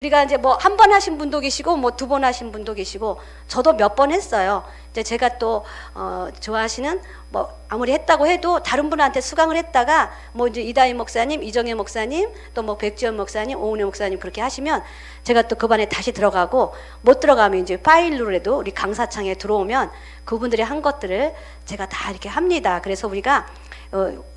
우리가 이제 뭐 한 번 하신 분도 계시고 뭐 두 번 하신 분도 계시고 저도 몇 번 했어요. 이제 제가 또 좋아하시는 뭐 아무리 했다고 해도 다른 분한테 수강을 했다가 뭐 이제 이다희 목사님, 이정혜 목사님, 또 뭐 백지연 목사님, 오은혜 목사님 그렇게 하시면 제가 또 그 반에 다시 들어가고 못 들어가면 이제 파일로라도 우리 강사창에 들어오면 그분들이 한 것들을 제가 다 이렇게 합니다. 그래서 우리가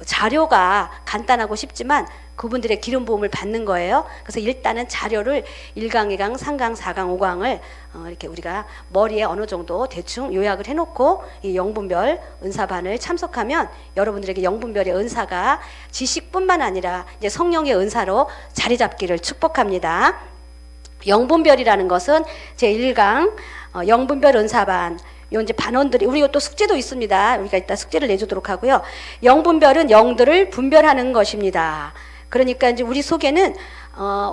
자료가 간단하고 쉽지만 그분들의 기름 부음을 받는 거예요. 그래서 일단은 자료를 1강, 2강, 3강, 4강, 5강을 이렇게 우리가 머리에 어느 정도 대충 요약을 해놓고 이 영분별 은사반을 참석하면 여러분들에게 영분별의 은사가 지식뿐만 아니라 이제 성령의 은사로 자리 잡기를 축복합니다. 영분별이라는 것은 제1강 영분별 은사반 요 이제 반원들이 우리가 또 숙제도 있습니다. 우리가 이따 숙제를 내주도록 하고요. 영분별은 영들을 분별하는 것입니다. 그러니까 이제 우리 속에는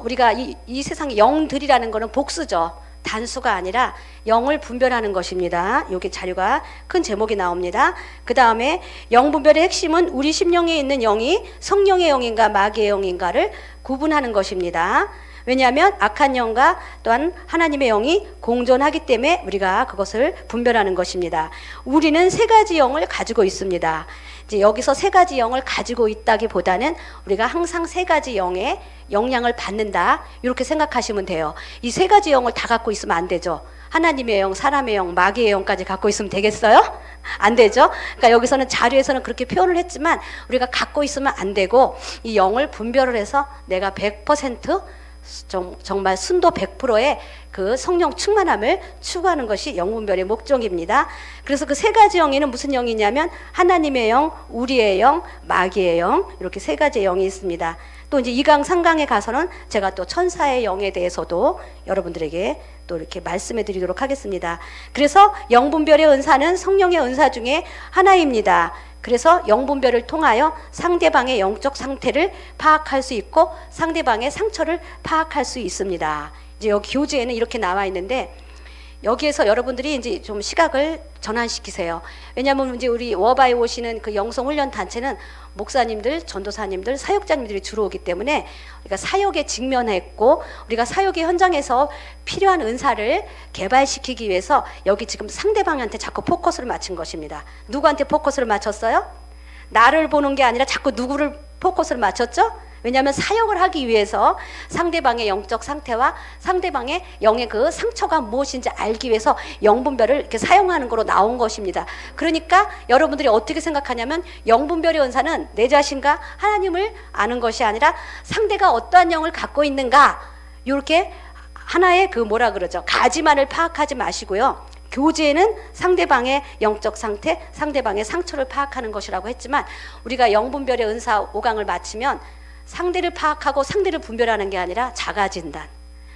우리가 이 세상에 영들이라는 거는 복수죠. 단수가 아니라 영을 분별하는 것입니다. 여기 자료가 큰 제목이 나옵니다. 그 다음에 영분별의 핵심은 우리 심령에 있는 영이 성령의 영인가 마귀의 영인가를 구분하는 것입니다. 왜냐하면 악한 영과 또한 하나님의 영이 공존하기 때문에 우리가 그것을 분별하는 것입니다. 우리는 세 가지 영을 가지고 있습니다. 이제 여기서 세 가지 영을 가지고 있다기보다는 우리가 항상 세 가지 영의 영향을 받는다 이렇게 생각하시면 돼요. 이 세 가지 영을 다 갖고 있으면 안 되죠. 하나님의 영, 사람의 영, 마귀의 영까지 갖고 있으면 되겠어요? 안 되죠. 그러니까 여기서는 자료에서는 그렇게 표현을 했지만 우리가 갖고 있으면 안 되고 이 영을 분별을 해서 내가 100% 정말 순도 100%의 그 성령 충만함을 추구하는 것이 영분별의 목적입니다. 그래서 그 세 가지 영에는 무슨 영이냐면 하나님의 영, 우리의 영, 마귀의 영 이렇게 세 가지 영이 있습니다. 또 이제 2강, 3강에 가서는 제가 또 천사의 영에 대해서도 여러분들에게 또 이렇게 말씀해 드리도록 하겠습니다. 그래서 영분별의 은사는 성령의 은사 중에 하나입니다. 그래서 영분별을 통하여 상대방의 영적 상태를 파악할 수 있고 상대방의 상처를 파악할 수 있습니다. 이제 여기 교재에는 이렇게 나와 있는데 여기에서 여러분들이 이제 좀 시각을 전환시키세요. 왜냐하면 이제 우리 워바에 오시는 그 영성훈련 단체는 목사님들, 전도사님들, 사역자님들이 주로 오기 때문에 우리가 사역에 직면했고 우리가 사역의 현장에서 필요한 은사를 개발시키기 위해서 여기 지금 상대방한테 자꾸 포커스를 맞춘 것입니다. 누구한테 포커스를 맞췄어요? 나를 보는 게 아니라 자꾸 누구를 포커스를 맞췄죠? 왜냐하면 사역을 하기 위해서 상대방의 영적 상태와 상대방의 영의 그 상처가 무엇인지 알기 위해서 영분별을 이렇게 사용하는 거로 나온 것입니다. 그러니까 여러분들이 어떻게 생각하냐면 영분별의 은사는 내 자신과 하나님을 아는 것이 아니라 상대가 어떠한 영을 갖고 있는가 이렇게 하나의 그 뭐라 그러죠? 가지만을 파악하지 마시고요. 교재에는 상대방의 영적 상태, 상대방의 상처를 파악하는 것이라고 했지만 우리가 영분별의 은사 5강을 마치면 상대를 파악하고 상대를 분별하는 게 아니라 자가진단,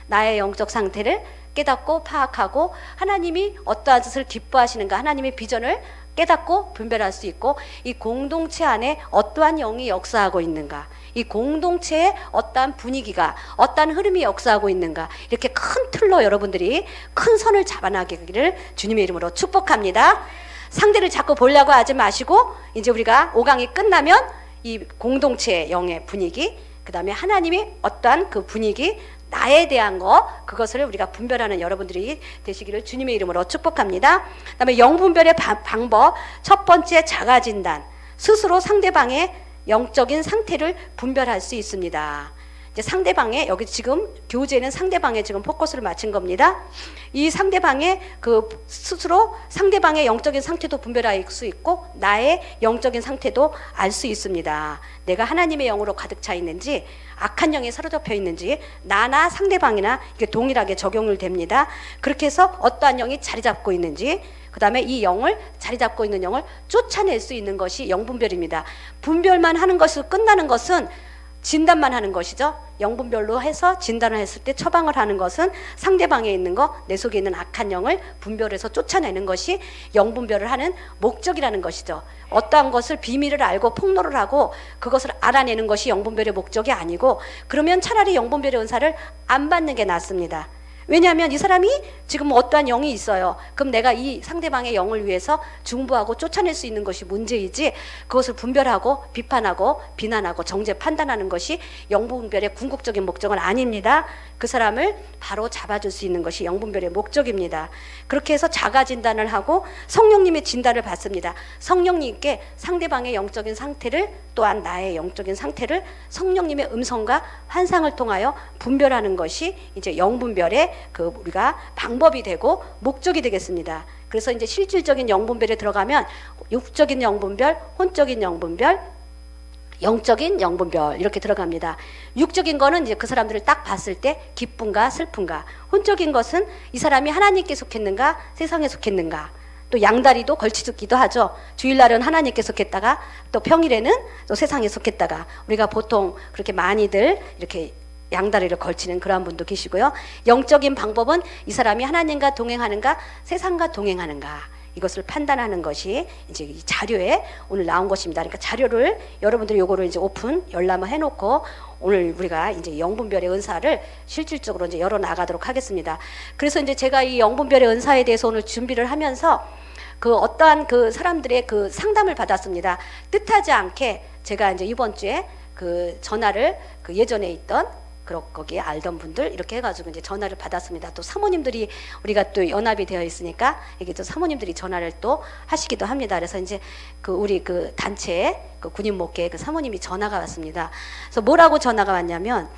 나의 영적 상태를 깨닫고 파악하고 하나님이 어떠한 뜻을 기뻐하시는가 하나님의 비전을 깨닫고 분별할 수 있고 이 공동체 안에 어떠한 영이 역사하고 있는가 이 공동체에 어떠한 분위기가 어떠한 흐름이 역사하고 있는가 이렇게 큰 틀로 여러분들이 큰 선을 잡아나가기를 주님의 이름으로 축복합니다. 상대를 자꾸 보려고 하지 마시고 이제 우리가 5강이 끝나면 이 공동체의 영의 분위기 그 다음에 하나님이 어떠한 그 분위기 나에 대한 거 그것을 우리가 분별하는 여러분들이 되시기를 주님의 이름으로 축복합니다. 그 다음에 영분별의 방법 첫 번째 자가진단 스스로 상대방의 영적인 상태를 분별할 수 있습니다. 이제 상대방의 여기 지금 교재는 상대방에 지금 포커스를 맞춘 겁니다. 이 상대방의 그 스스로 상대방의 영적인 상태도 분별할 수 있고 나의 영적인 상태도 알 수 있습니다. 내가 하나님의 영으로 가득 차 있는지 악한 영에 사로잡혀 있는지 나나 상대방이나 이게 동일하게 적용을 됩니다. 그렇게 해서 어떠한 영이 자리 잡고 있는지 그 다음에 이 영을 자리 잡고 있는 영을 쫓아낼 수 있는 것이 영분별입니다. 분별만 하는 것으로 끝나는 것은 진단만 하는 것이죠. 영분별로 해서 진단을 했을 때 처방을 하는 것은 상대방에 있는 거, 내 속에 있는 악한 영을 분별해서 쫓아내는 것이 영분별을 하는 목적이라는 것이죠. 어떠한 것을 비밀을 알고 폭로를 하고 그것을 알아내는 것이 영분별의 목적이 아니고 그러면 차라리 영분별의 은사를 안 받는 게 낫습니다. 왜냐하면 이 사람이 지금 어떠한 영이 있어요. 그럼 내가 이 상대방의 영을 위해서 중보하고 쫓아낼 수 있는 것이 문제이지, 그것을 분별하고 비판하고 비난하고 정죄 판단하는 것이 영분별의 궁극적인 목적은 아닙니다. 그 사람을 바로 잡아줄 수 있는 것이 영분별의 목적입니다. 그렇게 해서 자가 진단을 하고 성령님의 진단을 받습니다. 성령님께 상대방의 영적인 상태를, 또한 나의 영적인 상태를 성령님의 음성과 환상을 통하여 분별하는 것이 이제 영분별의 그 우리가 방법이 되고 목적이 되겠습니다. 그래서 이제 실질적인 영분별에 들어가면 육적인 영분별, 혼적인 영분별, 영적인 영분별 이렇게 들어갑니다. 육적인 거는 이제 그 사람들을 딱 봤을 때 기쁨과 슬픔과, 혼적인 것은 이 사람이 하나님께 속했는가 세상에 속했는가, 또 양다리도 걸치기도 하죠. 주일날은 하나님께 속했다가 또 평일에는 또 세상에 속했다가, 우리가 보통 그렇게 많이들 이렇게 양다리를 걸치는 그러한 분도 계시고요. 영적인 방법은 이 사람이 하나님과 동행하는가 세상과 동행하는가, 이것을 판단하는 것이 이제 이 자료에 오늘 나온 것입니다. 그러니까 자료를 여러분들이 요거를 이제 오픈 열람을 해놓고 오늘 우리가 이제 영분별의 은사를 실질적으로 이제 열어 나가도록 하겠습니다. 그래서 이제 제가 이 영분별의 은사에 대해서 오늘 준비를 하면서 그 어떠한 그 사람들의 그 상담을 받았습니다. 뜻하지 않게 제가 이제 이번 주에 그 전화를 그 예전에 있던 거기에 알던 분들 이렇게 해가지고 이제 전화를 받았습니다. 또 사모님들이 우리가 또 연합이 되어 있으니까 이게 또 사모님들이 전화를 또 하시기도 합니다. 그래서 이제 그 우리 그 단체 그 군인 목회 그 사모님이 전화가 왔습니다. 그래서 뭐라고 전화가 왔냐면,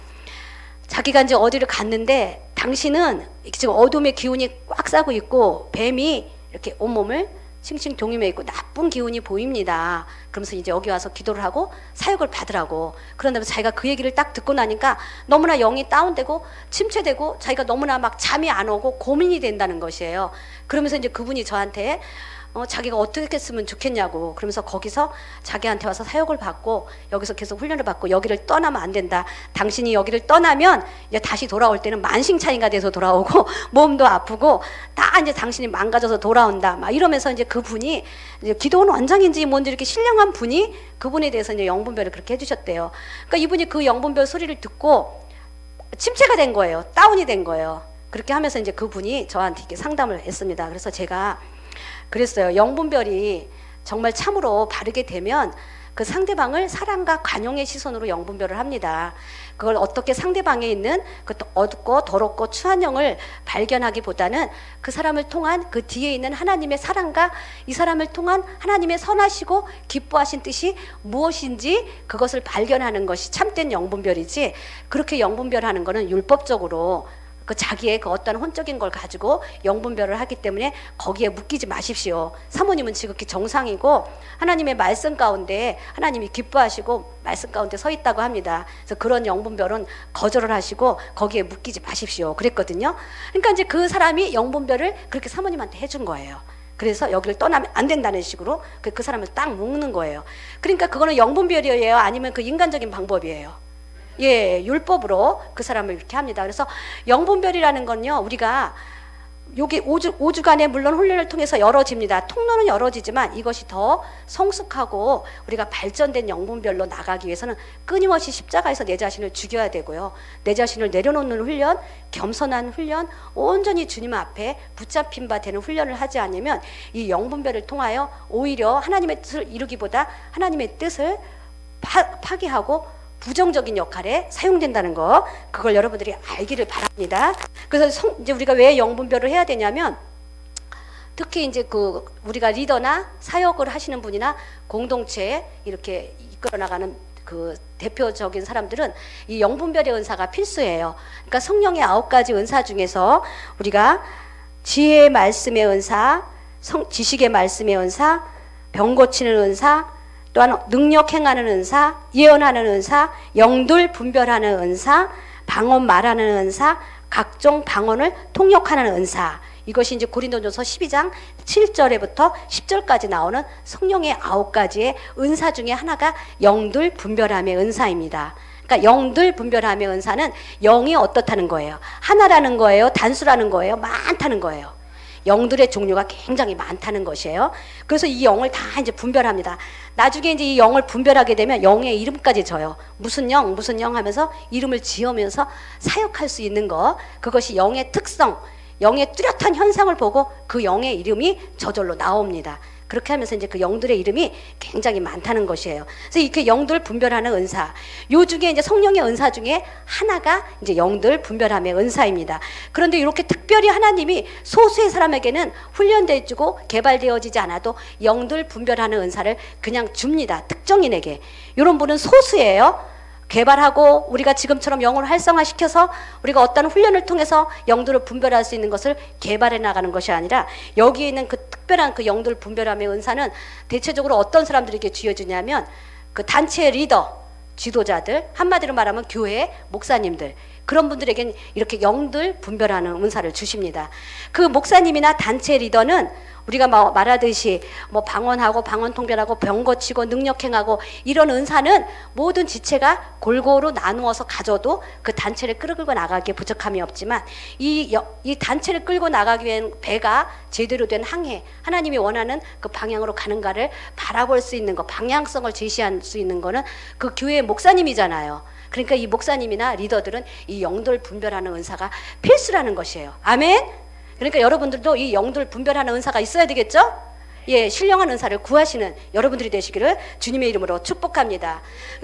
자기가 이제 어디를 갔는데 당신은 지금 어둠의 기운이 꽉 싸고 있고 뱀이 이렇게 온몸을 칭칭 동임해 있고 나쁜 기운이 보입니다. 그러면서 이제 여기 와서 기도를 하고 사역을 받으라고. 그런다면 자기가 그 얘기를 딱 듣고 나니까 너무나 영이 다운되고 침체되고 자기가 너무나 막 잠이 안 오고 고민이 된다는 것이에요. 그러면서 이제 그분이 저한테 자기가 어떻게 했으면 좋겠냐고, 그러면서 거기서 자기한테 와서 사역을 받고 여기서 계속 훈련을 받고 여기를 떠나면 안 된다. 당신이 여기를 떠나면 이제 다시 돌아올 때는 만신창이가 돼서 돌아오고 몸도 아프고 다 이제 당신이 망가져서 돌아온다. 막 이러면서 이제 그분이 이제 기도원 원장인지 뭔지 이렇게 신령한 분이 그분에 대해서 이제 영분별을 그렇게 해주셨대요. 그러니까 이분이 그 영분별 소리를 듣고 침체가 된 거예요. 다운이 된 거예요. 그렇게 하면서 이제 그분이 저한테 이렇게 상담을 했습니다. 그래서 제가 그랬어요. 영분별이 정말 참으로 바르게 되면 그 상대방을 사랑과 관용의 시선으로 영분별을 합니다. 그걸 어떻게 상대방에 있는 그 어둡고 더럽고 추한 영을 발견하기보다는 그 사람을 통한 그 뒤에 있는 하나님의 사랑과 이 사람을 통한 하나님의 선하시고 기뻐하신 뜻이 무엇인지 그것을 발견하는 것이 참된 영분별이지, 그렇게 영분별하는 거는 율법적으로 그 자기의 그 어떤 혼적인 걸 가지고 영분별을 하기 때문에 거기에 묶이지 마십시오. 사모님은 지극히 정상이고 하나님의 말씀 가운데 하나님이 기뻐하시고 말씀 가운데 서 있다고 합니다. 그래서 그런 영분별은 거절을 하시고 거기에 묶이지 마십시오. 그랬거든요. 그러니까 이제 그 사람이 영분별을 그렇게 사모님한테 해준 거예요. 그래서 여기를 떠나면 안 된다는 식으로 그 사람을 딱 묶는 거예요. 그러니까 그거는 영분별이에요? 아니면 그 인간적인 방법이에요? 예, 율법으로 그 사람을 이렇게 합니다. 그래서 영분별이라는 건요, 우리가 여기 5주간의 물론 훈련을 통해서 열어집니다. 통로는 열어지지만 이것이 더 성숙하고 우리가 발전된 영분별로 나가기 위해서는 끊임없이 십자가에서 내 자신을 죽여야 되고요. 내 자신을 내려놓는 훈련, 겸손한 훈련, 온전히 주님 앞에 붙잡힌 바 되는 훈련을 하지 않으면 이 영분별을 통하여 오히려 하나님의 뜻을 이루기보다 하나님의 뜻을 파기하고 부정적인 역할에 사용된다는 거, 그걸 여러분들이 알기를 바랍니다. 그래서 이제 우리가 왜 영분별을 해야 되냐면, 특히 이제 그 우리가 리더나 사역을 하시는 분이나 공동체에 이렇게 이끌어 나가는 그 대표적인 사람들은 이 영분별의 은사가 필수예요. 그러니까 성령의 9가지 은사 중에서 우리가 지혜의 말씀의 은사, 지식의 말씀의 은사, 병 고치는 은사, 또한 능력 행하는 은사, 예언하는 은사, 영들 분별하는 은사, 방언 말하는 은사, 각종 방언을 통역하는 은사, 이것이 이제 고린도전서 12장 7절에부터 10절까지 나오는 성령의 9가지의 은사 중에 하나가 영들 분별함의 은사입니다. 그러니까 영들 분별함의 은사는 영이 어떻다는 거예요? 하나라는 거예요? 단수라는 거예요? 많다는 거예요? 영들의 종류가 굉장히 많다는 것이에요. 그래서 이 영을 다 이제 분별합니다. 나중에 이제 이 영을 분별하게 되면 영의 이름까지 져요. 무슨 영 하면서 이름을 지으면서 사역할 수 있는 거, 그것이 영의 특성, 영의 뚜렷한 현상을 보고 그 영의 이름이 저절로 나옵니다. 그렇게 하면서 이제 그 영들의 이름이 굉장히 많다는 것이에요. 그래서 이렇게 영들 분별하는 은사, 요 중에 이제 성령의 은사 중에 하나가 이제 영들 분별함의 은사입니다. 그런데 이렇게 특별히 하나님이 소수의 사람에게는 훈련되어지고 개발되어지지 않아도 영들 분별하는 은사를 그냥 줍니다. 특정인에게. 이런 분은 소수예요. 개발하고 우리가 지금처럼 영을 활성화시켜서 우리가 어떤 훈련을 통해서 영들을 분별할 수 있는 것을 개발해 나가는 것이 아니라, 여기에 있는 그 특별한 그 영들 분별함의 은사는 대체적으로 어떤 사람들에게 쥐어주냐면 그 단체의 리더, 지도자들, 한마디로 말하면 교회 목사님들, 그런 분들에겐 이렇게 영들 분별하는 은사를 주십니다. 그 목사님이나 단체 리더는 우리가 말하듯이 방언하고 방언 통변하고 병 고치고 능력행하고 이런 은사는 모든 지체가 골고루 나누어서 가져도 그 단체를 끌고 나가기에 부족함이 없지만, 이 단체를 끌고 나가기 위한 배가 제대로 된 항해, 하나님이 원하는 그 방향으로 가는가를 바라볼 수 있는 거, 방향성을 제시할 수 있는 거는 그 교회의 목사님이잖아요. 그러니까 이 목사님이나 리더들은 이 영들 분별하는 은사가 필수라는 것이에요. 아멘. 그러니까 여러분들도 이 영들 분별하는 은사가 있어야 되겠죠? 예, 신령한 은사를 구하시는 여러분들이 되시기를 주님의 이름으로 축복합니다.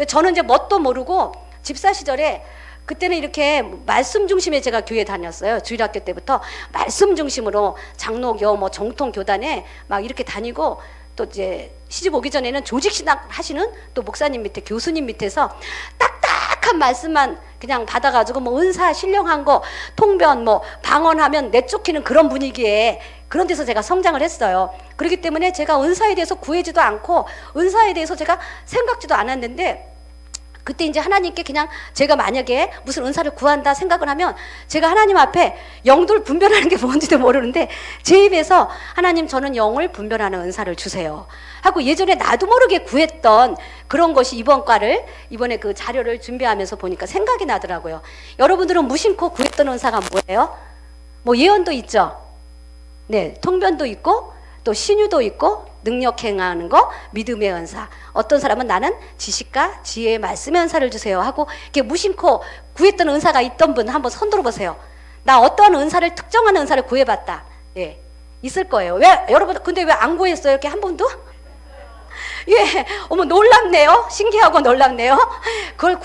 저는 이제 뭣도 모르고 집사 시절에, 그때는 이렇게 말씀 중심에 제가 교회 다녔어요. 주일학교 때부터 말씀 중심으로 장로교, 정통교단에 막 이렇게 다니고, 또 이제 시집 오기 전에는 조직신학 하시는 또 목사님 밑에, 교수님 밑에서 딱딱한 말씀만 그냥 받아가지고 은사 신령한 거, 통변, 방언하면 내쫓기는 그런 분위기에, 그런 데서 제가 성장을 했어요. 그렇기 때문에 제가 은사에 대해서 구하지도 않고 은사에 대해서 제가 생각지도 않았는데, 그때 이제 하나님께 그냥 제가 만약에 무슨 은사를 구한다 생각을 하면 제가 하나님 앞에 영들 분별하는 게 뭔지도 모르는데 제 입에서 하나님, 저는 영을 분별하는 은사를 주세요 하고 예전에 나도 모르게 구했던 그런 것이 이번에 그 자료를 준비하면서 보니까 생각이 나더라고요. 여러분들은 무심코 구했던 은사가 뭐예요? 예언도 있죠. 네, 통변도 있고 또 신유도 있고 능력 행하는 거, 믿음의 은사. 어떤 사람은 나는 지식과 지혜의 말씀의 은사를 주세요 하고 이렇게 무심코 구했던 은사가 있던 분 한번 손 들어보세요. 나 어떤 은사를, 특정한 은사를 구해봤다. 예, 있을 거예요. 왜 여러분 근데 왜 안 구했어요? 이렇게 한 번도? 예, 어머 놀랍네요. 신기하고 놀랍네요. 그걸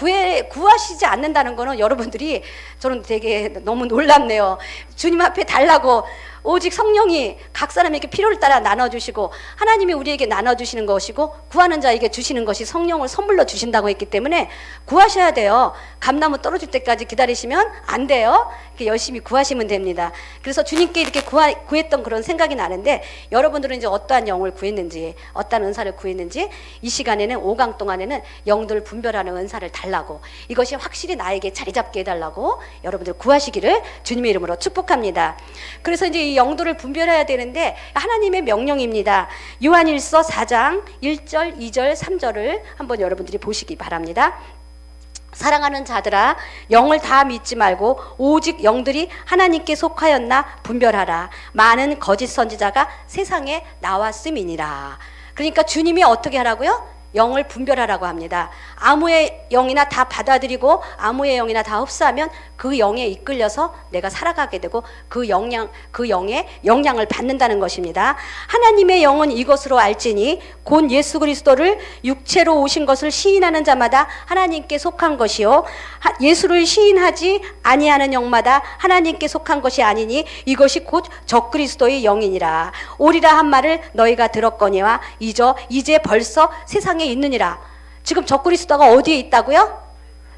구하시지 않는다는 거는 여러분들이, 저는 되게 너무 놀랍네요. 주님 앞에 달라고 오직 성령이 각 사람에게 필요를 따라 나눠주시고 하나님이 우리에게 나눠주시는 것이고 구하는 자에게 주시는 것이 성령을 선물로 주신다고 했기 때문에 구하셔야 돼요. 감나무 떨어질 때까지 기다리시면 안 돼요. 이렇게 열심히 구하시면 됩니다. 그래서 주님께 이렇게 구했던 그런 생각이 나는데, 여러분들은 이제 어떠한 영을 구했는지, 어떠한 은사를 구했는지 이 시간에는 5강 동안에는 영들 분별하는 은사를 달라고, 이것이 확실히 나에게 자리 잡게 해달라고 여러분들 구하시기를 주님의 이름으로 축복합니다. 그래서 이제 이 영들을 분별해야 되는데 하나님의 명령입니다. 요한일서 4장 1절, 2절, 3절을 한번 여러분들이 보시기 바랍니다. 사랑하는 자들아, 영을 다 믿지 말고 오직 영들이 하나님께 속하였나 분별하라. 많은 거짓 선지자가 세상에 나왔음이니라. 그러니까 주님이 어떻게 하라고요? 영을 분별하라고 합니다. 아무의 영이나 다 받아들이고 아무의 영이나 다 흡수하면 그 영에 이끌려서 내가 살아가게 되고 그 영의 영향을 받는다는 것입니다. 하나님의 영은 이것으로 알지니 곧 예수 그리스도를 육체로 오신 것을 시인하는 자마다 하나님께 속한 것이요 예수를 시인하지 아니하는 영마다 하나님께 속한 것이 아니니 이것이 곧 적그리스도의 영이니라. 오리라 한 말을 너희가 들었거니와 이제 벌써 세상에 있느니라. 지금 적그리스도가 어디에 있다고요?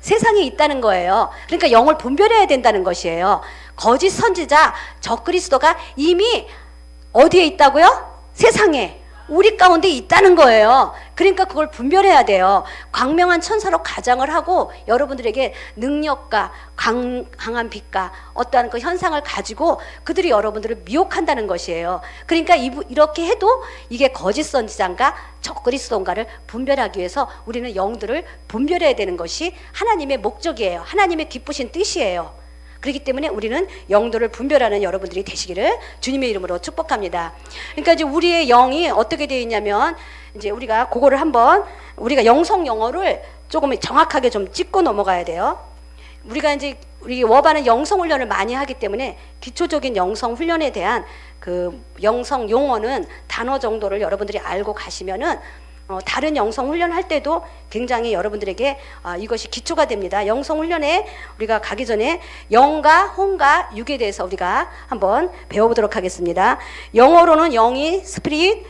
세상에 있다는 거예요. 그러니까 영을 분별해야 된다는 것이에요. 거짓 선지자, 적그리스도가 이미 어디에 있다고요? 세상에, 우리 가운데 있다는 거예요. 그러니까 그걸 분별해야 돼요. 광명한 천사로 가장을 하고 여러분들에게 능력과 강한 빛과 어떠한 그 현상을 가지고 그들이 여러분들을 미혹한다는 것이에요. 그러니까 이렇게 해도 이게 거짓 선지자인가 적그리스도인가를 분별하기 위해서 우리는 영들을 분별해야 되는 것이 하나님의 목적이에요. 하나님의 기쁘신 뜻이에요. 그렇기 때문에 우리는 영도를 분별하는 여러분들이 되시기를 주님의 이름으로 축복합니다. 그러니까 이제 우리의 영이 어떻게 되어 있냐면, 이제 우리가 그거를 한번, 우리가 영성 영어를 조금 정확하게 좀 짚고 넘어가야 돼요. 우리가 이제 우리 워바는 영성 훈련을 많이 하기 때문에 기초적인 영성 훈련에 대한 그 영성 용어는 단어 정도를 여러분들이 알고 가시면은 다른 영성 훈련 할 때도 굉장히 여러분들에게 이것이 기초가 됩니다. 영성 훈련에 우리가 가기 전에 영과 혼과 육에 대해서 우리가 한번 배워보도록 하겠습니다. 영어로는 영이 스피릿,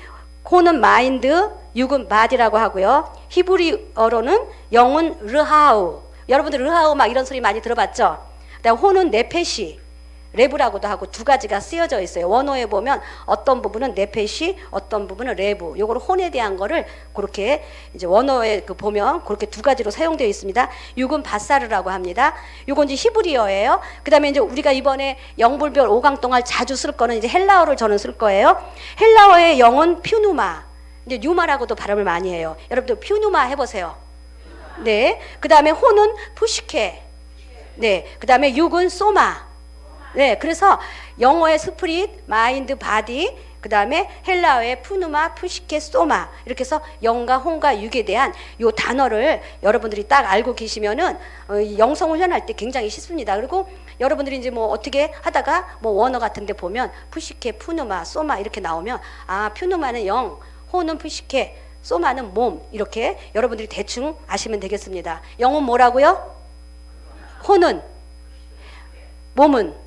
혼은 마인드, 육은 바디라고 하고요. 히브리어로는 영은 르하우. 여러분들 르하우 막 이런 소리 많이 들어봤죠? 그다음 혼은 네페시, 레브라고도 하고 두 가지가 쓰여져 있어요. 원어에 보면 어떤 부분은 네페시, 어떤 부분은 레브. 요걸 혼에 대한 거를 그렇게 이제 원어에 보면 그렇게 두 가지로 사용되어 있습니다. 육은 바사르라고 합니다. 요건 이제 히브리어예요. 그다음에 이제 우리가 이번에 영불별 5강 동안 자주 쓸 거는 이제 헬라어를 저는 쓸 거예요. 헬라어의 영은 퓨누마. 이제 뉴마라고도 발음을 많이 해요. 여러분들 퓨누마 해보세요. 네. 그다음에 혼은 푸시케. 네. 그다음에 육은 소마. 네, 그래서 영어의 스프릿, 마인드, 바디, 그 다음에 헬라어의 푸누마, 푸시케, 소마, 이렇게 해서 영과 혼과 육에 대한 요 단어를 여러분들이 딱 알고 계시면은 영성 훈련할 때 굉장히 쉽습니다. 그리고 여러분들이 이제 뭐 어떻게 하다가 뭐 원어 같은데 보면 푸시케, 푸누마, 소마 이렇게 나오면 푸누마는 영, 혼은 푸시케, 소마는 몸, 이렇게 여러분들이 대충 아시면 되겠습니다. 영은 뭐라고요? 혼은, 몸은.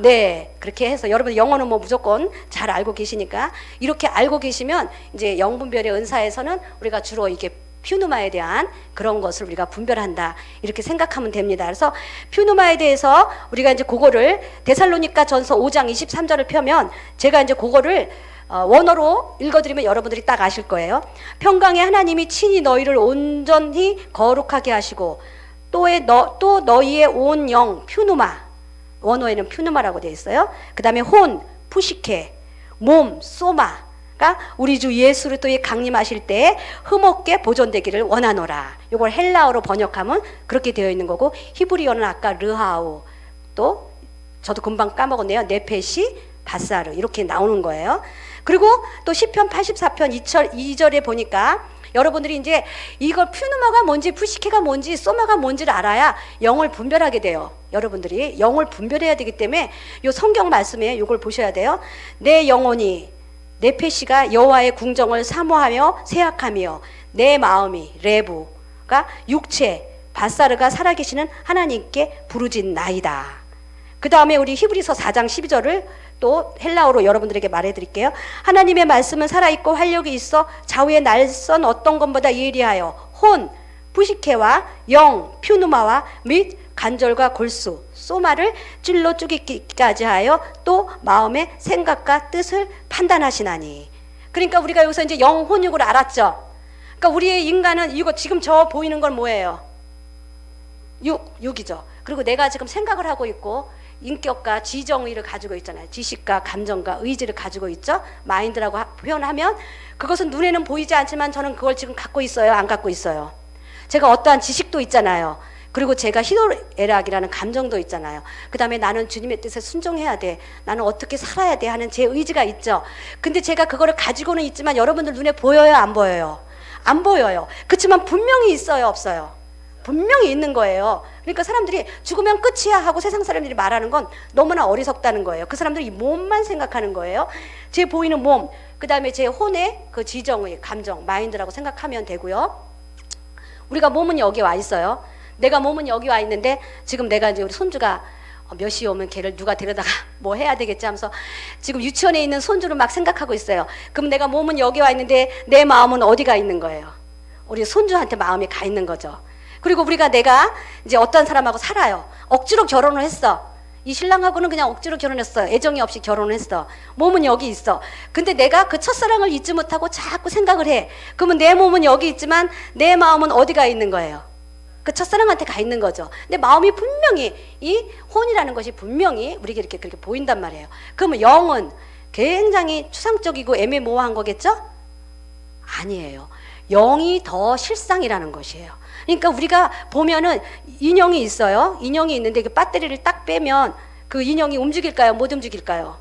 네, 그렇게 해서 여러분 영어는 뭐 무조건 잘 알고 계시니까 이렇게 알고 계시면 이제 영분별의 은사에서는 우리가 주로 이게 퓨누마에 대한 그런 것을 우리가 분별한다 이렇게 생각하면 됩니다. 그래서 퓨누마에 대해서 우리가 이제 그거를 데살로니가 전서 5장 23절을 펴면 제가 이제 그거를 원어로 읽어드리면 여러분들이 딱 아실 거예요. 평강의 하나님이 친히 너희를 온전히 거룩하게 하시고 또 너희의 온 영 퓨누마, 원어에는 퓨누마라고 되어 있어요. 그 다음에 혼, 푸시케, 몸, 소마가 우리 주 예수 그리스도의 강림하실 때에 흠없게 보존되기를 원하노라. 이걸 헬라어로 번역하면 그렇게 되어 있는 거고, 히브리어는 아까 르하우, 또 저도 금방 까먹었네요. 네페시, 바사르 이렇게 나오는 거예요. 그리고 또 시편 84편 2절에 보니까 여러분들이 이제 이걸 퓨누마가 뭔지 푸시케가 뭔지 소마가 뭔지를 알아야 영을 분별하게 돼요. 여러분들이 영을 분별해야 되기 때문에 요 성경 말씀에 이걸 보셔야 돼요. 내 영혼이 네페시가 여호와의 궁정을 사모하며 세약하며 내 마음이 레부가 육체 바사르가 살아계시는 하나님께 부르짖나이다. 그 다음에 우리 히브리서 4장 12절을 또 헬라어로 여러분들에게 말해드릴게요. 하나님의 말씀은 살아있고 활력이 있어 좌우의 날선 어떤 것보다 예리하여 혼, 푸시케와 영, 퓨누마와 및 관절과 골수, 소마를 찔러 쪼개기까지 하여 또 마음의 생각과 뜻을 판단하시나니. 그러니까 우리가 여기서 이제 영, 혼, 육을 알았죠. 그러니까 우리의 인간은 이거 지금 저 보이는 건 뭐예요? 육이죠. 그리고 내가 지금 생각을 하고 있고 인격과 지정의를 가지고 있잖아요. 지식과 감정과 의지를 가지고 있죠. 마인드라고 표현하면 그것은 눈에는 보이지 않지만 저는 그걸 지금 갖고 있어요? 안 갖고 있어요? 제가 어떠한 지식도 있잖아요. 그리고 제가 희노애락이라는 감정도 있잖아요. 그 다음에 나는 주님의 뜻에 순종해야 돼. 나는 어떻게 살아야 돼 하는 제 의지가 있죠. 근데 제가 그거를 가지고는 있지만 여러분들 눈에 보여요? 안 보여요? 안 보여요. 그렇지만 분명히 있어요? 없어요? 분명히 있는 거예요. 그러니까 사람들이 죽으면 끝이야 하고 세상 사람들이 말하는 건 너무나 어리석다는 거예요. 그 사람들이 이 몸만 생각하는 거예요. 제 보이는 몸, 그 다음에 제 혼의 그 지정의 감정, 마인드라고 생각하면 되고요. 우리가 몸은 여기 와 있어요. 내가 몸은 여기 와 있는데 지금 내가 이제 우리 손주가 몇 시에 오면 걔를 누가 데려다가 뭐 해야 되겠지 하면서 지금 유치원에 있는 손주를 막 생각하고 있어요. 그럼 내가 몸은 여기 와 있는데 내 마음은 어디가 있는 거예요? 우리 손주한테 마음이 가 있는 거죠. 그리고 내가 이제 어떤 사람하고 살아요. 억지로 결혼을 했어. 이 신랑하고는 그냥 억지로 결혼했어. 애정이 없이 결혼을 했어. 몸은 여기 있어. 근데 내가 그 첫사랑을 잊지 못하고 자꾸 생각을 해. 그러면 내 몸은 여기 있지만 내 마음은 어디가 있는 거예요? 그 첫사랑한테 가 있는 거죠. 근데 마음이 분명히 이 혼이라는 것이 분명히 우리에게 이렇게 그렇게 보인단 말이에요. 그러면 영은 굉장히 추상적이고 애매모호한 거겠죠? 아니에요. 영이 더 실상이라는 것이에요. 그러니까 우리가 보면은 인형이 있어요. 인형이 있는데 그 배터리를 딱 빼면 그 인형이 움직일까요? 못 움직일까요?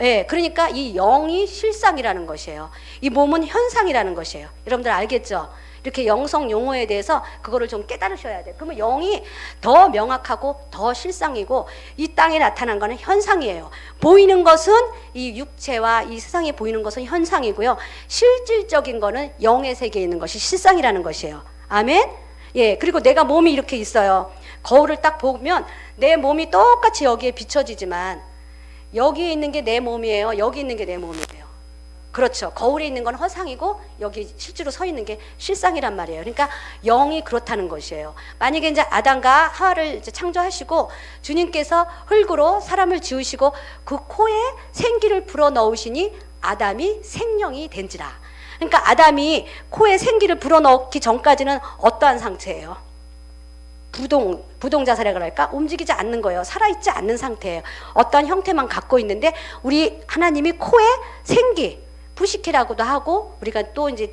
예, 그러니까 이 영이 실상이라는 것이에요. 이 몸은 현상이라는 것이에요. 여러분들 알겠죠? 이렇게 영성 용어에 대해서 그거를 좀 깨달으셔야 돼요. 그러면 영이 더 명확하고 더 실상이고 이 땅에 나타난 거는 현상이에요. 보이는 것은 이 육체와 이 세상에 보이는 것은 현상이고요. 실질적인 거는 영의 세계에 있는 것이 실상이라는 것이에요. 아멘? 예, 그리고 내가 몸이 이렇게 있어요. 거울을 딱 보면 내 몸이 똑같이 여기에 비춰지지만 여기에 있는 게 내 몸이에요. 여기 있는 게 내 몸이에요. 그렇죠. 거울에 있는 건 허상이고 여기 실제로 서 있는 게 실상이란 말이에요. 그러니까 영이 그렇다는 것이에요. 만약에 이제 아담과 하와를 이제 창조하시고 주님께서 흙으로 사람을 지으시고 그 코에 생기를 불어 넣으시니 아담이 생명이 된지라. 그러니까 아담이 코에 생기를 불어 넣기 전까지는 어떠한 상태예요? 부동자살이라고 할까? 움직이지 않는 거예요. 살아있지 않는 상태예요. 어떠한 형태만 갖고 있는데 우리 하나님이 코에 생기, 부시키라고도 하고 우리가 또 이제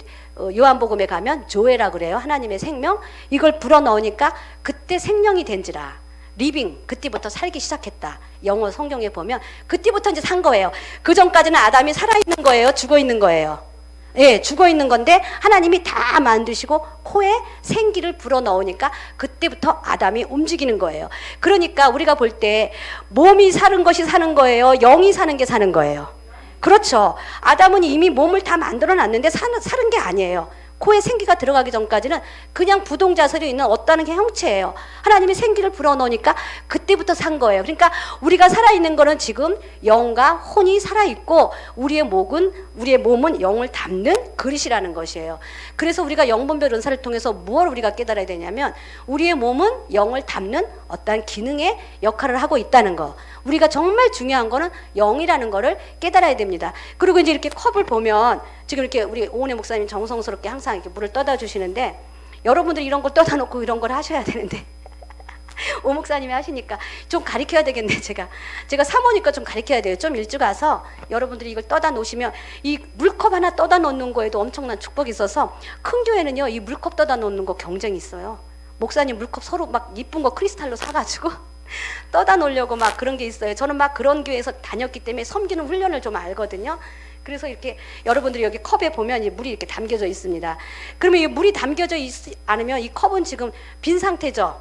요한복음에 가면 조에라 그래요. 하나님의 생명 이걸 불어넣으니까 그때 생명이 된지라. 리빙 그때부터 살기 시작했다. 영어 성경에 보면 그때부터 이제 산 거예요. 그 전까지는 아담이 살아있는 거예요? 죽어있는 거예요? 예, 죽어있는 건데 하나님이 다 만드시고 코에 생기를 불어넣으니까 그때부터 아담이 움직이는 거예요. 그러니까 우리가 볼 때 몸이 사는 것이 사는 거예요? 영이 사는 게 사는 거예요? 그렇죠. 아담은 이미 몸을 다 만들어 놨는데 사는 게 아니에요. 코에 생기가 들어가기 전까지는 그냥 부동자설이 있는 어떠한 게 형체예요. 하나님이 생기를 불어넣으니까 그때부터 산 거예요. 그러니까 우리가 살아있는 거는 지금 영과 혼이 살아있고 우리의 몸은 영을 담는 그릇이라는 것이에요. 그래서 우리가 영분별 은사를 통해서 무엇을 우리가 깨달아야 되냐면 우리의 몸은 영을 담는 어떠한 기능의 역할을 하고 있다는 거. 우리가 정말 중요한 거는 영이라는 거를 깨달아야 됩니다. 그리고 이제 이렇게 컵을 보면 지금 이렇게 우리 오은혜 목사님 정성스럽게 항상 이렇게 물을 떠다 주시는데 여러분들이 이런 걸 떠다 놓고 이런 걸 하셔야 되는데 오 목사님이 하시니까 좀 가르쳐야 되겠네. 제가 사모니까 좀 가르쳐야 돼요. 좀 일찍 와서 여러분들이 이걸 떠다 놓으시면 이 물컵 하나 떠다 놓는 거에도 엄청난 축복이 있어서 큰 교회는요 이 물컵 떠다 놓는 거 경쟁이 있어요. 목사님 물컵 서로 막 이쁜 거 크리스탈로 사가지고 떠다 놓으려고 막 그런 게 있어요. 저는 막 그런 교회에서 다녔기 때문에 섬기는 훈련을 좀 알거든요. 그래서 이렇게 여러분들이 여기 컵에 보면 이 물이 이렇게 담겨져 있습니다. 그러면 이 물이 담겨져 있지 않으면 이 컵은 지금 빈 상태죠.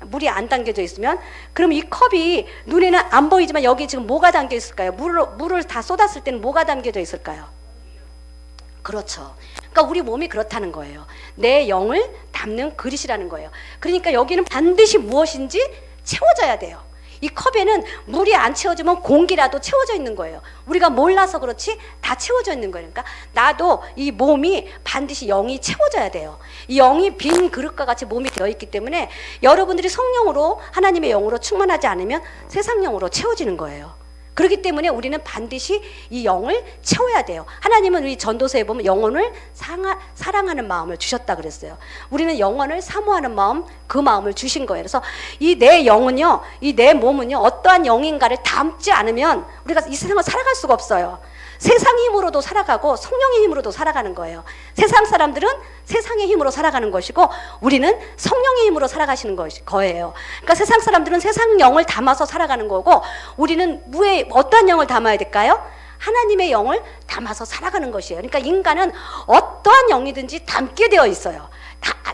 물이 안 담겨져 있으면 그럼 이 컵이 눈에는 안 보이지만 여기 지금 뭐가 담겨 있을까요? 물을 다 쏟았을 때는 뭐가 담겨져 있을까요? 그렇죠. 그러니까 우리 몸이 그렇다는 거예요. 내 영을 담는 그릇이라는 거예요. 그러니까 여기는 반드시 무엇인지 채워져야 돼요. 이 컵에는 물이 안 채워지면 공기라도 채워져 있는 거예요. 우리가 몰라서 그렇지 다 채워져 있는 거예요. 그러니까 나도 이 몸이 반드시 영이 채워져야 돼요. 이 영이 빈 그릇과 같이 몸이 되어 있기 때문에 여러분들이 성령으로 하나님의 영으로 충만하지 않으면 세상 영으로 채워지는 거예요. 그렇기 때문에 우리는 반드시 이 영을 채워야 돼요. 하나님은 우리 전도서에 보면 영혼을 사랑하는 마음을 주셨다 그랬어요. 우리는 영혼을 사모하는 마음, 그 마음을 주신 거예요. 그래서 이 내 영은요, 이 내 몸은요, 어떠한 영인가를 담지 않으면 우리가 이 세상을 살아갈 수가 없어요. 세상의 힘으로도 살아가고 성령의 힘으로도 살아가는 거예요. 세상 사람들은 세상의 힘으로 살아가는 것이고 우리는 성령의 힘으로 살아가시는 거예요. 그러니까 세상 사람들은 세상 영을 담아서 살아가는 거고 우리는 어떠한 영을 담아야 될까요? 하나님의 영을 담아서 살아가는 것이에요. 그러니까 인간은 어떠한 영이든지 담게 되어 있어요.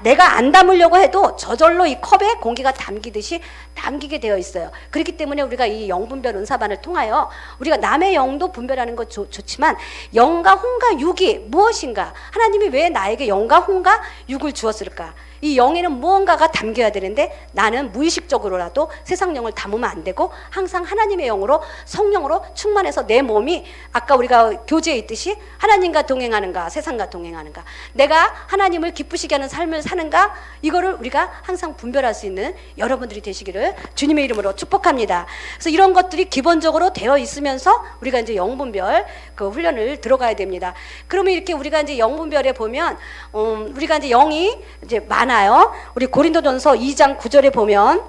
내가 안 담으려고 해도 저절로 이 컵에 공기가 담기듯이 담기게 되어 있어요. 그렇기 때문에 우리가 이 영분별 은사반을 통하여 우리가 남의 영도 분별하는 것 좋지만 영과 혼과 육이 무엇인가? 하나님이 왜 나에게 영과 혼과 육을 주었을까? 이 영에는 무언가가 담겨야 되는데 나는 무의식적으로라도 세상 영을 담으면 안 되고 항상 하나님의 영으로 성령으로 충만해서 내 몸이 아까 우리가 교제에 있듯이 하나님과 동행하는가 세상과 동행하는가 내가 하나님을 기쁘시게 하는 삶을 사는가 이거를 우리가 항상 분별할 수 있는 여러분들이 되시기를 주님의 이름으로 축복합니다. 그래서 이런 것들이 기본적으로 되어 있으면서 우리가 이제 영분별 그 훈련을 들어가야 됩니다. 그러면 이렇게 우리가 이제 영분별에 보면 우리가 이제 영이 이제 많아요. 우리 고린도전서 2장 9절에 보면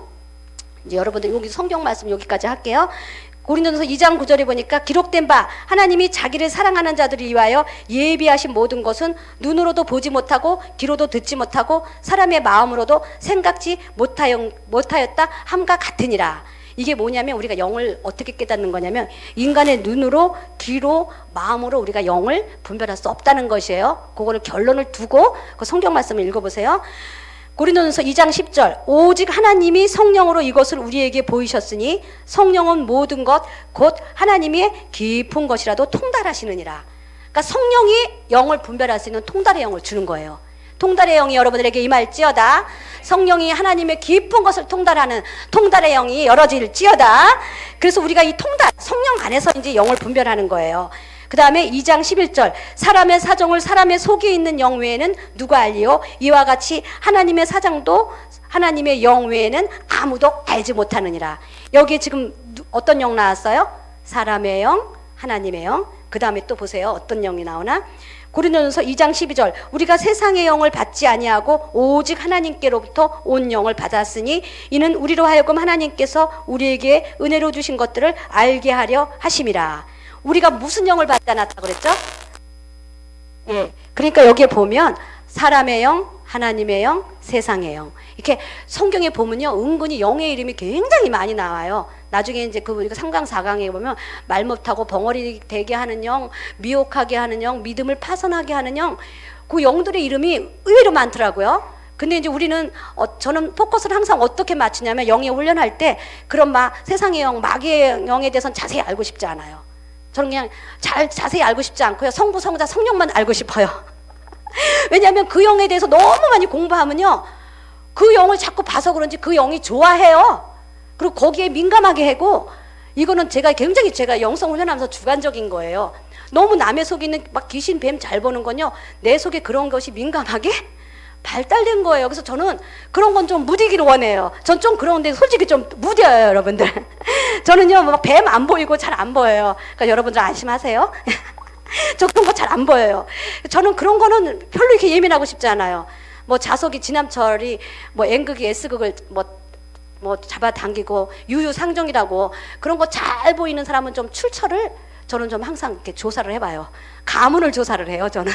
이제 여러분들 여기 성경 말씀 여기까지 할게요. 고린도전서 2장 9절에 보니까 기록된 바 하나님이 자기를 사랑하는 자들을 위하여 예비하신 모든 것은 눈으로도 보지 못하고 귀로도 듣지 못하고 사람의 마음으로도 생각지 못하였다 함과 같으니라. 이게 뭐냐면 우리가 영을 어떻게 깨닫는 거냐면 인간의 눈으로 귀로 마음으로 우리가 영을 분별할 수 없다는 것이에요. 그거를 결론을 두고 그 성경 말씀을 읽어보세요. 고린도전서 2장 10절 오직 하나님이 성령으로 이것을 우리에게 보이셨으니 성령은 모든 것 곧 하나님의 깊은 것이라도 통달하시느니라. 그러니까 성령이 영을 분별할 수 있는 통달의 영을 주는 거예요. 통달의 영이 여러분들에게 임할지어다. 성령이 하나님의 깊은 것을 통달하는 통달의 영이 열어질지어다. 그래서 우리가 이 통달 성령 안에서 이제 영을 분별하는 거예요. 그 다음에 2장 11절 사람의 사정을 사람의 속에 있는 영 외에는 누가 알리요? 이와 같이 하나님의 사정도 하나님의 영 외에는 아무도 알지 못하느니라. 여기에 지금 어떤 영 나왔어요? 사람의 영, 하나님의 영. 그 다음에 또 보세요. 어떤 영이 나오나? 고린도전서 2장 12절 우리가 세상의 영을 받지 아니하고 오직 하나님께로부터 온 영을 받았으니 이는 우리로 하여금 하나님께서 우리에게 은혜로 주신 것들을 알게 하려 하심이라. 우리가 무슨 영을 받지 않았다고 그랬죠? 예. 그러니까 여기에 보면 사람의 영, 하나님의 영, 세상의 영. 이렇게 성경에 보면요. 은근히 영의 이름이 굉장히 많이 나와요. 나중에 이제 그 우리가 3강, 4강에 보면 말 못하고 벙어리 되게 하는 영, 미혹하게 하는 영, 믿음을 파선하게 하는 영. 그 영들의 이름이 의외로 많더라고요. 근데 이제 우리는 저는 포커스를 항상 어떻게 맞추냐면 영의 훈련할 때 그런 세상의 영, 마귀의 영에 대해서는 자세히 알고 싶지 않아요. 저는 그냥 자세히 알고 싶지 않고요. 성부, 성자, 성령만 알고 싶어요. 왜냐하면 그 영에 대해서 너무 많이 공부하면요. 그 영을 자꾸 봐서 그런지 그 영이 좋아해요. 그리고 거기에 민감하게 하고 이거는 제가 영성 훈련하면서 주관적인 거예요. 너무 남의 속에 있는 막 귀신, 뱀 잘 보는 건요. 내 속에 그런 것이 민감하게 발달된 거예요. 그래서 저는 그런 건 좀 무디기를 원해요. 전 좀 그런데 솔직히 좀 무뎌요, 여러분들. 저는요, 막 뱀 안 보이고 잘 안 보여요. 그러니까 여러분들 안심하세요. 저 그런 거 잘 안 보여요. 저는 그런 거는 별로 이렇게 예민하고 싶지 않아요. 뭐 자석이 지남철이 뭐 N극이 S극을 뭐 잡아당기고 유유상종이라고 그런 거 잘 보이는 사람은 좀 출처를 저는 좀 항상 이렇게 조사를 해봐요. 가문을 조사를 해요, 저는.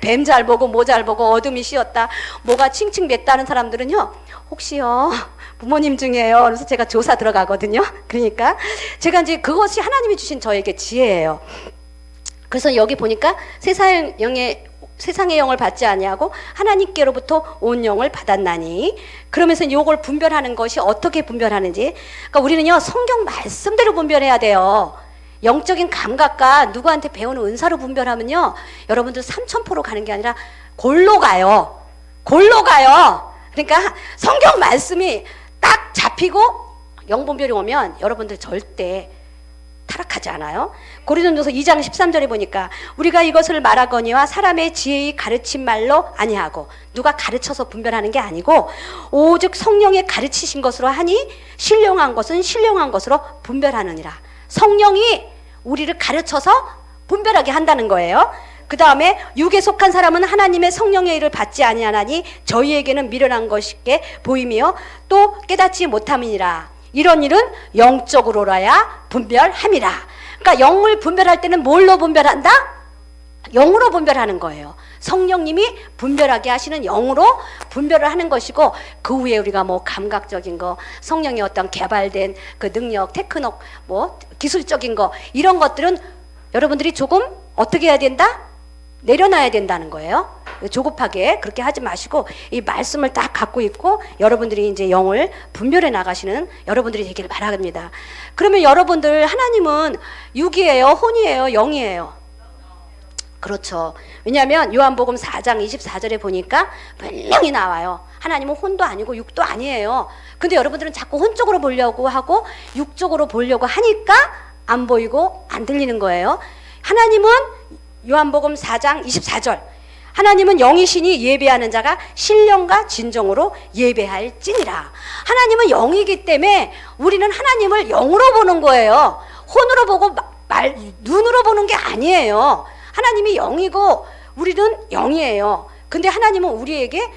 뱀 잘 보고 뭐 잘 보고 어둠이 씌었다 뭐가 칭칭 맸다는 사람들은요 혹시요 부모님 중에요 그래서 제가 조사 들어가거든요. 그러니까 제가 이제 그것이 하나님이 주신 저에게 지혜예요. 그래서 여기 보니까 세상의 영을 받지 아니하고 하나님께로부터 온 영을 받았나니 그러면서 이걸 분별하는 것이 어떻게 분별하는지 그러니까 우리는요 성경 말씀대로 분별해야 돼요. 영적인 감각과 누구한테 배우는 은사로 분별하면요 여러분들 삼천포로 가는 게 아니라 골로 가요. 그러니까 성경 말씀이 딱 잡히고 영분별이 오면 여러분들 절대 타락하지 않아요. 고린도전서 2장 13절에 보니까 우리가 이것을 말하거니와 사람의 지혜의 가르친 말로 아니하고 누가 가르쳐서 분별하는 게 아니고 오직 성령의 가르치신 것으로 하니 신령한 것은 신령한 것으로 분별하느니라. 성령이 우리를 가르쳐서 분별하게 한다는 거예요. 그 다음에 육에 속한 사람은 하나님의 성령의 일을 받지 아니하나니 저희에게는 미련한 것이게 보이며 또 깨닫지 못함이니라. 이런 일은 영적으로라야 분별함이라. 그러니까 영을 분별할 때는 뭘로 분별한다? 영으로 분별하는 거예요. 성령님이 분별하게 하시는 영으로 분별을 하는 것이고 그 후에 우리가 뭐 감각적인 거 성령의 어떤 개발된 그 능력 테크닉 뭐 기술적인 거 이런 것들은 여러분들이 조금 어떻게 해야 된다? 내려놔야 된다는 거예요. 조급하게 그렇게 하지 마시고 이 말씀을 딱 갖고 있고 여러분들이 이제 영을 분별해 나가시는 여러분들이 되기를 바랍니다. 그러면 여러분들 하나님은 육이에요, 혼이에요, 영이에요? 그렇죠. 왜냐하면 요한복음 4장 24절에 보니까 분명히 나와요. 하나님은 혼도 아니고 육도 아니에요. 근데 여러분들은 자꾸 혼 쪽으로 보려고 하고 육 쪽으로 보려고 하니까 안 보이고 안 들리는 거예요. 하나님은 요한복음 4장 24절 하나님은 영이시니 예배하는 자가 신령과 진정으로 예배할지니라. 하나님은 영이기 때문에 우리는 하나님을 영으로 보는 거예요. 혼으로 보고 눈으로 보는 게 아니에요. 하나님이 영이고 우리는 영이에요. 근데 하나님은 우리에게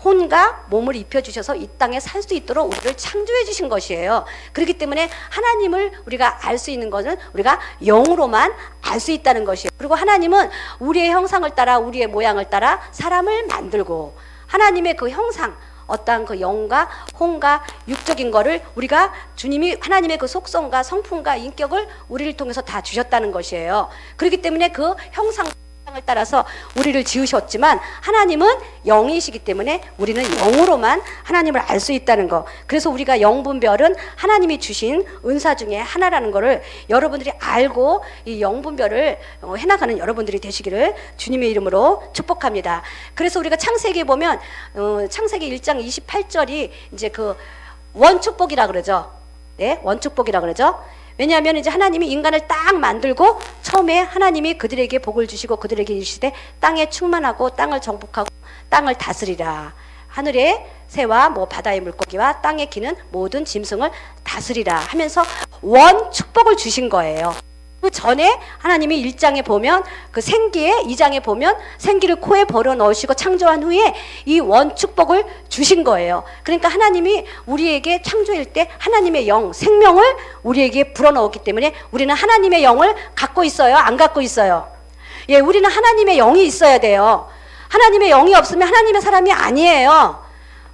혼과 몸을 입혀주셔서 이 땅에 살 수 있도록 우리를 창조해 주신 것이에요. 그렇기 때문에 하나님을 우리가 알 수 있는 것은 우리가 영으로만 알 수 있다는 것이에요. 그리고 하나님은 우리의 형상을 따라 우리의 모양을 따라 사람을 만들고 하나님의 그 형상 어떠한 그 영과 혼과 육적인 거를 우리가 주님이 하나님의 그 속성과 성품과 인격을 우리를 통해서 다 주셨다는 것이에요. 그렇기 때문에 그 형상을 따라서 우리를 지으셨지만 하나님은 영이시기 때문에 우리는 영으로만 하나님을 알 수 있다는 거. 그래서 우리가 영분별은 하나님이 주신 은사 중에 하나라는 거를 여러분들이 알고 이 영분별을 해나가는 여러분들이 되시기를 주님의 이름으로 축복합니다. 그래서 우리가 창세기에 보면 창세기 1장 28절이 이제 그 원축복이라 그러죠. 네, 원축복이라 그러죠. 왜냐하면 이제 하나님이 인간을 딱 만들고 처음에 하나님이 그들에게 복을 주시고 그들에게 이르시되 땅에 충만하고 땅을 정복하고 땅을 다스리라. 하늘의 새와 뭐 바다의 물고기와 땅에 기는 모든 짐승을 다스리라 하면서 원 축복을 주신 거예요. 그 전에 하나님이 1장에 보면 그 생기에 2장에 보면 생기를 코에 벌어 넣으시고 창조한 후에 이 원축복을 주신 거예요. 그러니까 하나님이 우리에게 창조일 때 하나님의 영, 생명을 우리에게 불어넣었기 때문에 우리는 하나님의 영을 갖고 있어요? 안 갖고 있어요? 예, 우리는 하나님의 영이 있어야 돼요. 하나님의 영이 없으면 하나님의 사람이 아니에요.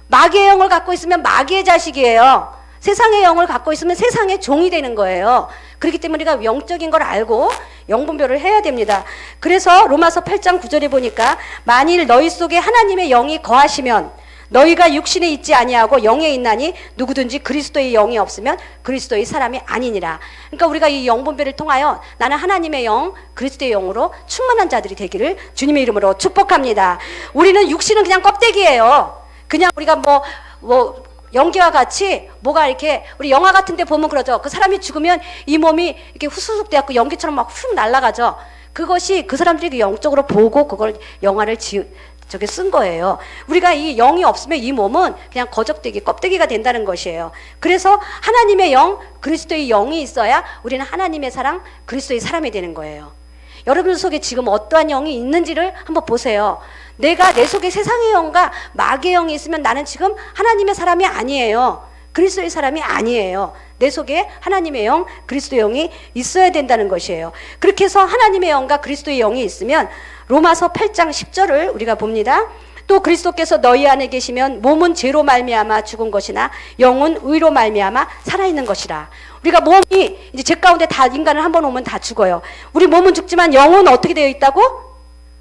마귀의 영을 갖고 있으면 마귀의 자식이에요. 세상의 영을 갖고 있으면 세상의 종이 되는 거예요. 그렇기 때문에 우리가 영적인 걸 알고 영분별을 해야 됩니다. 그래서 로마서 8장 9절에 보니까 만일 너희 속에 하나님의 영이 거하시면 너희가 육신에 있지 아니하고 영에 있나니 누구든지 그리스도의 영이 없으면 그리스도의 사람이 아니니라. 그러니까 우리가 이 영분별을 통하여 나는 하나님의 영, 그리스도의 영으로 충만한 자들이 되기를 주님의 이름으로 축복합니다. 우리는 육신은 그냥 껍데기예요. 그냥 우리가 뭐 연기와 같이 뭐가 이렇게 우리 영화 같은 데 보면 그러죠. 그 사람이 죽으면 이 몸이 이렇게 후수숙 돼갖고 연기처럼 막 훅 날아가죠. 그것이 그 사람들이 영적으로 보고 그걸 영화를 저게 쓴 거예요. 우리가 이 영이 없으면 이 몸은 그냥 거적대기, 껍데기가 된다는 것이에요. 그래서 하나님의 영, 그리스도의 영이 있어야 우리는 하나님의 사랑, 그리스도의 사람이 되는 거예요. 여러분 속에 지금 어떠한 영이 있는지를 한번 보세요. 내가 내 속에 세상의 영과 마귀의 영이 있으면 나는 지금 하나님의 사람이 아니에요. 그리스도의 사람이 아니에요. 내 속에 하나님의 영, 그리스도의 영이 있어야 된다는 것이에요. 그렇게 해서 하나님의 영과 그리스도의 영이 있으면 로마서 8장 10절을 우리가 봅니다. 또 그리스도께서 너희 안에 계시면 몸은 죄로 말미암아 죽은 것이나 영은 의로 말미암아 살아있는 것이라. 우리가 몸이 이제 죄 가운데 다 인간을 한번 오면 다 죽어요. 우리 몸은 죽지만 영은 어떻게 되어 있다고?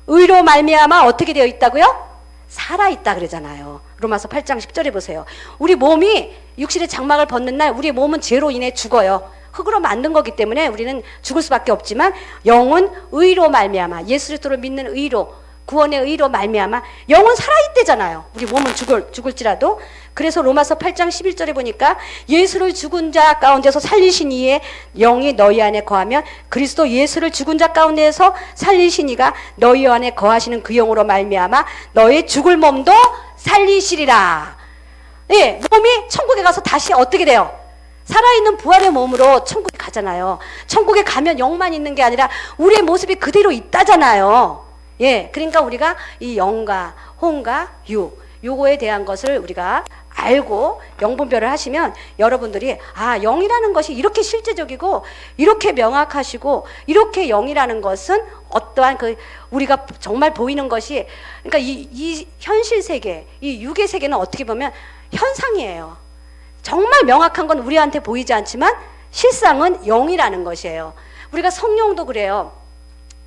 의로 말미암아 어떻게 되어 있다고요? 살아있다 그러잖아요. 로마서 8장 10절에 보세요. 우리 몸이 육신의 장막을 벗는 날 우리 몸은 죄로 인해 죽어요. 흙으로 만든 거기 때문에 우리는 죽을 수밖에 없지만 영은 의로 말미암아 예수 그리스도를 믿는 의로 구원의 의로 말미암아 영은 살아있대잖아요. 우리 몸은 죽을지라도. 그래서 로마서 8장 11절에 보니까 예수를 죽은 자 가운데서 살리신 이의 영이 너희 안에 거하면 그리스도 예수를 죽은 자 가운데서 살리신 이가 너희 안에 거하시는 그 영으로 말미암아 너의 죽을 몸도 살리시리라. 예, 몸이 천국에 가서 다시 어떻게 돼요? 살아있는 부활의 몸으로 천국에 가잖아요. 천국에 가면 영만 있는 게 아니라 우리의 모습이 그대로 있다잖아요. 예, 그러니까 우리가 이 영과 혼과 요거에 대한 것을 우리가 알고 영분별을 하시면 여러분들이 아, 영이라는 것이 이렇게 실제적이고 이렇게 명확하시고 이렇게 영이라는 것은 어떠한 그 우리가 정말 보이는 것이 그러니까 이 현실 세계, 이 육의 세계는 어떻게 보면 현상이에요. 정말 명확한 건 우리한테 보이지 않지만 실상은 영이라는 것이에요. 우리가 성령도 그래요.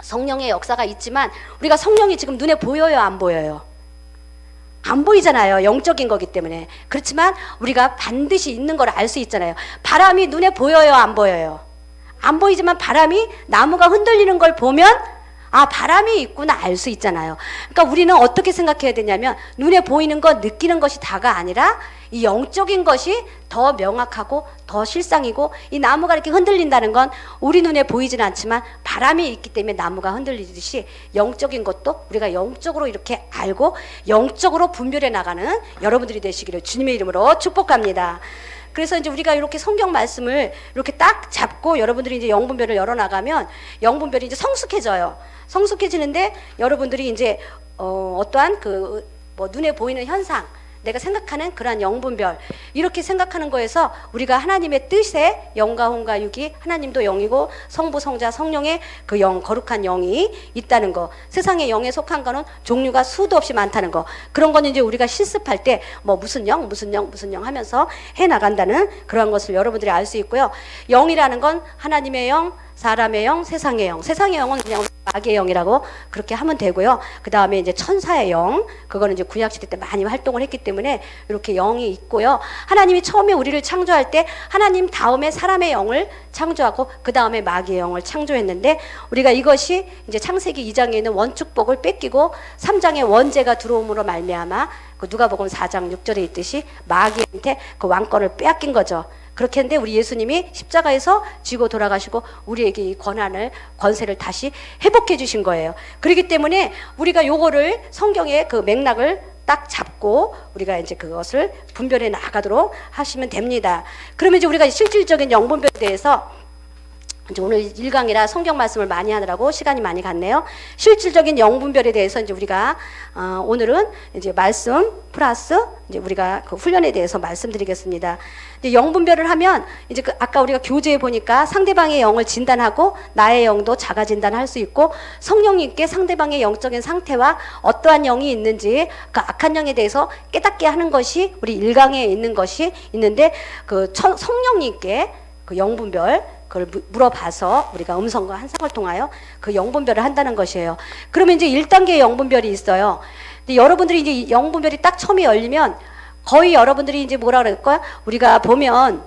성령의 역사가 있지만 우리가 성령이 지금 눈에 보여요, 안 보여요? 안 보이잖아요. 영적인 거기 때문에. 그렇지만 우리가 반드시 있는 걸 알 수 있잖아요. 바람이 눈에 보여요, 안 보여요? 안 보이지만 바람이 나무가 흔들리는 걸 보면 아, 바람이 있구나 알 수 있잖아요. 그러니까 우리는 어떻게 생각해야 되냐면 눈에 보이는 것, 느끼는 것이 다가 아니라 이 영적인 것이 더 명확하고 더 실상이고 이 나무가 이렇게 흔들린다는 건 우리 눈에 보이지는 않지만 바람이 있기 때문에 나무가 흔들리듯이 영적인 것도 우리가 영적으로 이렇게 알고 영적으로 분별해 나가는 여러분들이 되시기를 주님의 이름으로 축복합니다. 그래서 이제 우리가 이렇게 성경 말씀을 이렇게 딱 잡고 여러분들이 이제 영분별을 열어나가면 영분별이 이제 성숙해져요. 성숙해지는데 여러분들이 이제 어떠한 그 뭐 눈에 보이는 현상, 내가 생각하는 그러한 영분별, 이렇게 생각하는 거에서 우리가 하나님의 뜻에 영과 혼과 육이, 하나님도 영이고 성부 성자 성령의 그 영, 거룩한 영이 있다는 거, 세상의 영에 속한 거는 종류가 수도 없이 많다는 거, 그런 거는 이제 우리가 실습할 때 뭐 무슨 영 하면서 해 나간다는 그런 것을 여러분들이 알 수 있고요. 영이라는 건 하나님의 영, 사람의 영, 세상의 영. 세상의 영은 그냥 마귀의 영이라고 그렇게 하면 되고요. 그 다음에 이제 천사의 영, 그거는 이제 구약시대 때 많이 활동을 했기 때문에 이렇게 영이 있고요. 하나님이 처음에 우리를 창조할 때 하나님 다음에 사람의 영을 창조하고 그 다음에 마귀의 영을 창조했는데, 우리가 이것이 이제 창세기 2장에 있는 원축복을 뺏기고 3장에 원죄가 들어옴으로 말미암아 그 누가복음 4장 6절에 있듯이 마귀한테 그 왕권을 빼앗긴 거죠. 그렇게 했는데 우리 예수님이 십자가에서 지고 돌아가시고 우리에게 이 권세를 다시 회복해 주신 거예요. 그렇기 때문에 우리가 요거를 성경의 그 맥락을 딱 잡고 우리가 이제 그것을 분별해 나가도록 하시면 됩니다. 그러면 이제 우리가 실질적인 영분별에 대해서 이제 오늘 1강이라 성경 말씀을 많이 하느라고 시간이 많이 갔네요. 실질적인 영분별에 대해서 이제 우리가 오늘은 이제 말씀 플러스 이제 우리가 그 훈련에 대해서 말씀드리겠습니다. 이제 영분별을 하면 이제 그 아까 우리가 교재에 보니까 상대방의 영을 진단하고 나의 영도 자가 진단할 수 있고, 성령님께 상대방의 영적인 상태와 어떠한 영이 있는지 그 악한 영에 대해서 깨닫게 하는 것이 우리 1강에 있는 것이 있는데, 그 성령님께 그 영분별 그걸 물어봐서 우리가 음성과 환상을 통하여 그 영분별을 한다는 것이에요. 그러면 이제 1단계의 영분별이 있어요. 근데 여러분들이 이제 영분별이 딱 처음에 열리면 거의 여러분들이 이제 뭐라 그럴까? 우리가 보면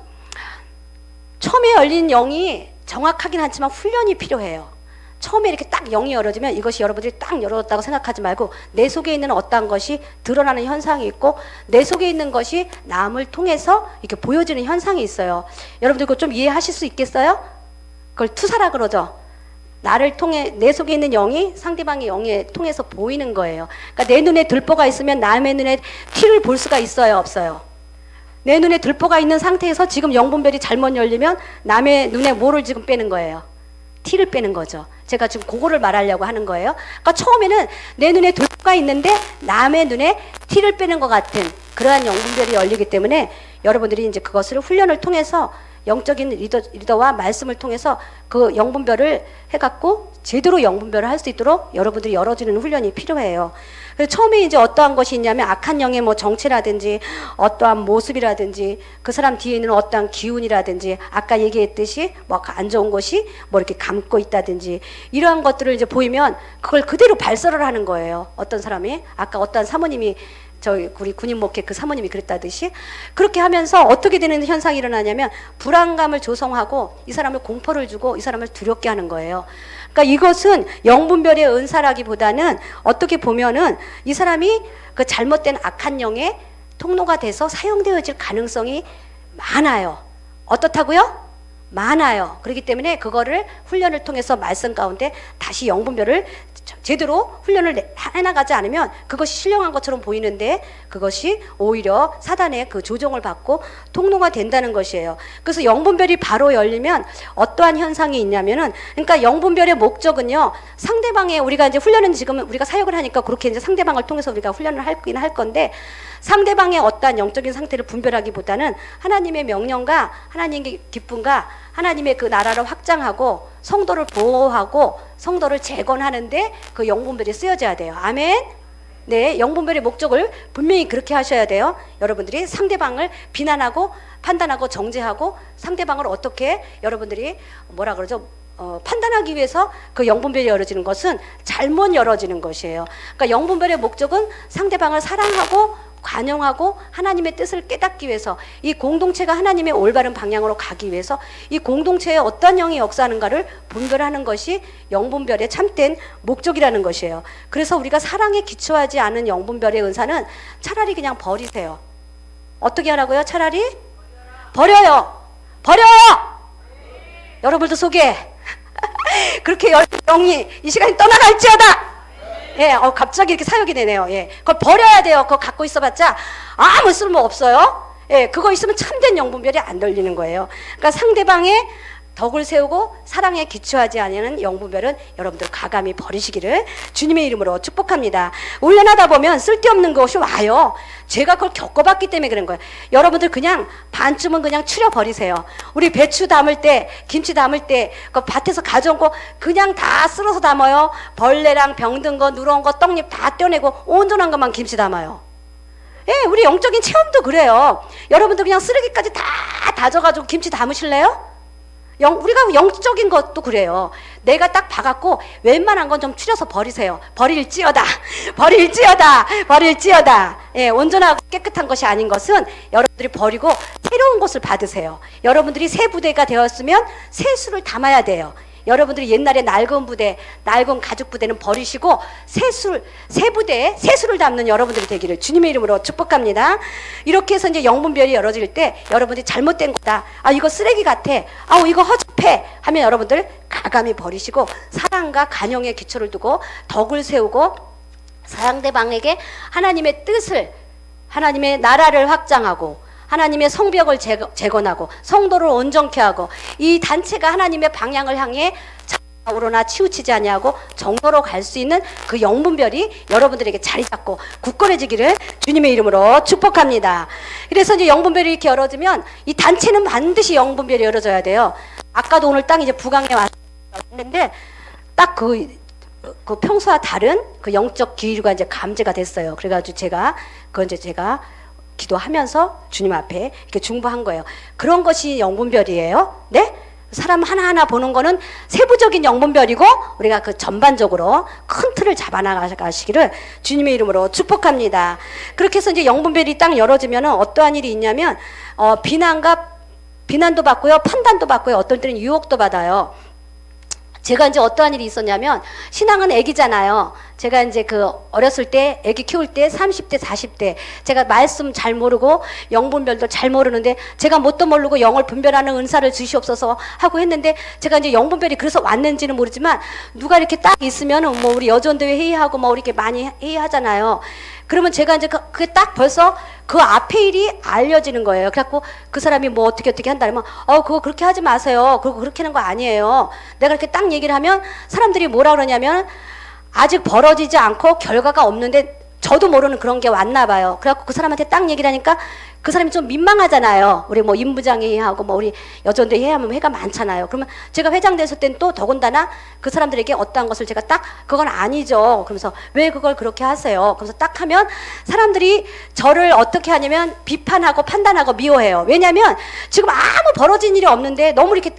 처음에 열린 영이 정확하긴 하지만 훈련이 필요해요. 처음에 이렇게 딱 영이 열어지면 이것이 여러분들이 딱 열었다고 생각하지 말고 내 속에 있는 어떠한 것이 드러나는 현상이 있고 내 속에 있는 것이 남을 통해서 이렇게 보여지는 현상이 있어요. 여러분들 그거 좀 이해하실 수 있겠어요? 그걸 투사라 그러죠. 나를 통해 내 속에 있는 영이 상대방의 영에 통해서 보이는 거예요. 그러니까 내 눈에 들보가 있으면 남의 눈에 티를 볼 수가 있어요, 없어요? 내 눈에 들보가 있는 상태에서 지금 영분별이 잘못 열리면 남의 눈에 뭐를 지금 빼는 거예요? 티를 빼는 거죠. 제가 지금 그거를 말하려고 하는 거예요. 그러니까 처음에는 내 눈에 들보가 있는데 남의 눈에 티를 빼는 것 같은 그러한 영분별이 열리기 때문에 여러분들이 이제 그것을 훈련을 통해서 영적인 리더와 말씀을 통해서 그 영분별을 해갖고 제대로 영분별을 할 수 있도록 여러분들이 열어주는 훈련이 필요해요. 그래서 처음에 이제 어떠한 것이 있냐면 악한 영의 뭐 정체라든지 어떠한 모습이라든지 그 사람 뒤에 있는 어떠한 기운이라든지 아까 얘기했듯이 뭐 안 좋은 것이 뭐 이렇게 감고 있다든지 이러한 것들을 이제 보이면 그걸 그대로 발설을 하는 거예요. 어떤 사람이 아까 어떤 사모님이 저희 우리 군인 목회 그 사모님이 그랬다듯이 그렇게 하면서 어떻게 되는 현상이 일어나냐면 불안감을 조성하고 이 사람을 공포를 주고 이 사람을 두렵게 하는 거예요. 그러니까 이것은 영분별의 은사라기보다는 어떻게 보면은 이 사람이 그 잘못된 악한 영의 통로가 돼서 사용되어질 가능성이 많아요. 어떻다고요? 많아요. 그렇기 때문에 그거를 훈련을 통해서 말씀 가운데 다시 영분별을 제대로 훈련을 해나가지 않으면 그것이 신령한 것처럼 보이는데 그것이 오히려 사단의 그 조종을 받고 통로가 된다는 것이에요. 그래서 영분별이 바로 열리면 어떠한 현상이 있냐면은, 그러니까 영분별의 목적은요, 상대방의 우리가 이제 훈련은 지금 우리가 사역을 하니까 그렇게 이제 상대방을 통해서 우리가 훈련을 하긴 할 건데, 상대방의 어떠한 영적인 상태를 분별하기보다는 하나님의 명령과 하나님의 기쁨과 하나님의 그 나라를 확장하고 성도를 보호하고 성도를 재건하는데 그 영분별이 쓰여져야 돼요. 아멘. 네, 영분별의 목적을 분명히 그렇게 하셔야 돼요. 여러분들이 상대방을 비난하고 판단하고 정죄하고 상대방을 어떻게 여러분들이 뭐라 그러죠? 판단하기 위해서 그 영분별이 열어지는 것은 잘못 열어지는 것이에요. 그러니까 영분별의 목적은 상대방을 사랑하고 관용하고 하나님의 뜻을 깨닫기 위해서, 이 공동체가 하나님의 올바른 방향으로 가기 위해서 이 공동체에 어떤 영이 역사하는가를 분별하는 것이 영분별의 참된 목적이라는 것이에요. 그래서 우리가 사랑에 기초하지 않은 영분별의 은사는 차라리 그냥 버리세요. 어떻게 하라고요? 차라리 버려요. 버려요. 여러분들 속에 그렇게 영이 이 시간이 떠나갈지어다. 예, 갑자기 이렇게 사역이 되네요. 예, 그걸 버려야 돼요. 그거 갖고 있어봤자 아무 쓸모 없어요. 예, 그거 있으면 참된 영분별이 안 열리는 거예요. 그러니까 상대방의 덕을 세우고 사랑에 기초하지 않는 영분별은 여러분들 과감히 버리시기를 주님의 이름으로 축복합니다. 훈련하다 보면 쓸데없는 것이 와요. 제가 그걸 겪어봤기 때문에 그런 거예요. 여러분들 그냥 반쯤은 그냥 추려버리세요. 우리 배추 담을 때, 김치 담을 때 그 밭에서 가져온 거 그냥 다 쓸어서 담아요. 벌레랑 병든 거, 누런 거, 떡잎 다 떼어내고 온전한 것만 김치 담아요. 예, 우리 영적인 체험도 그래요. 여러분들 그냥 쓰레기까지 다 다져가지고 김치 담으실래요? 우리가 영적인 것도 그래요. 내가 딱 봐갖고 웬만한 건 좀 추려서 버리세요. 버릴지어다. 버릴지어다. 버릴지어다. 예, 온전하고 깨끗한 것이 아닌 것은 여러분들이 버리고 새로운 것을 받으세요. 여러분들이 새 부대가 되었으면 새 수를 담아야 돼요. 여러분들이 옛날에 낡은 부대, 낡은 가죽 부대는 버리시고 새 부대에 새 수를 담는 여러분들이 되기를 주님의 이름으로 축복합니다. 이렇게 해서 이제 영분별이 열어질 때 여러분들이 잘못된 거다. 아, 이거 쓰레기 같아. 아, 이거 허접해. 하면 여러분들 과감히 버리시고 사랑과 간용의 기초를 두고 덕을 세우고 상대방에게 하나님의 뜻을, 하나님의 나라를 확장하고 하나님의 성벽을 재건하고 성도를 온전케 하고 이 단체가 하나님의 방향을 향해 좌우로나 치우치지 아니하고 정도로 갈 수 있는 그 영분별이 여러분들에게 자리 잡고 굳건해지기를 주님의 이름으로 축복합니다. 그래서 이제 영분별이 이렇게 열어지면 이 단체는 반드시 영분별이 열어져야 돼요. 아까도 오늘 딱 이제 부강에 왔는데 딱 그 평소와 다른 그 영적 기류가 이제 감지가 됐어요. 그래가지고 제가 기도하면서 주님 앞에 이렇게 중보한 거예요. 그런 것이 영분별이에요. 네? 사람 하나하나 보는 거는 세부적인 영분별이고 우리가 그 전반적으로 큰 틀을 잡아나가시기를 주님의 이름으로 축복합니다. 그렇게 해서 이제 영분별이 딱 열어지면은 어떠한 일이 있냐면 비난도 받고요, 판단도 받고요, 어떤 때는 유혹도 받아요. 제가 이제 어떠한 일이 있었냐면 신앙은 애기잖아요. 제가 이제 그 어렸을 때 애기 키울 때 30대 40대 제가 말씀 잘 모르고 영분별도 잘 모르는데 제가 뭣도 모르고 영을 분별하는 은사를 주시옵소서 하고 했는데 제가 이제 영분별이 그래서 왔는지는 모르지만 누가 이렇게 딱 있으면은 뭐 우리 여전대회 회의하고 뭐 이렇게 많이 회의하잖아요. 그러면 제가 이제 그게 딱 벌써 그 앞에 일이 알려지는 거예요. 그래갖고 그 사람이 뭐 어떻게 한다면 그거 그렇게 하지 마세요. 그거 그렇게 하는 거 아니에요. 내가 이렇게 딱 얘기를 하면 사람들이 뭐라 그러냐면 아직 벌어지지 않고 결과가 없는데 저도 모르는 그런 게 왔나 봐요. 그래갖고 그 사람한테 딱 얘기를 하니까 그 사람이 좀 민망하잖아요. 우리 뭐 임부장 회의하고 뭐 우리 여전대 회의하면 회가 많잖아요. 그러면 제가 회장 됐을 땐 또 더군다나 그 사람들에게 어떠한 것을 제가 딱 그건 아니죠. 그러면서 왜 그걸 그렇게 하세요? 그래서 딱 하면 사람들이 저를 어떻게 하냐면 비판하고 판단하고 미워해요. 왜냐하면 지금 아무 벌어진 일이 없는데 너무 이렇게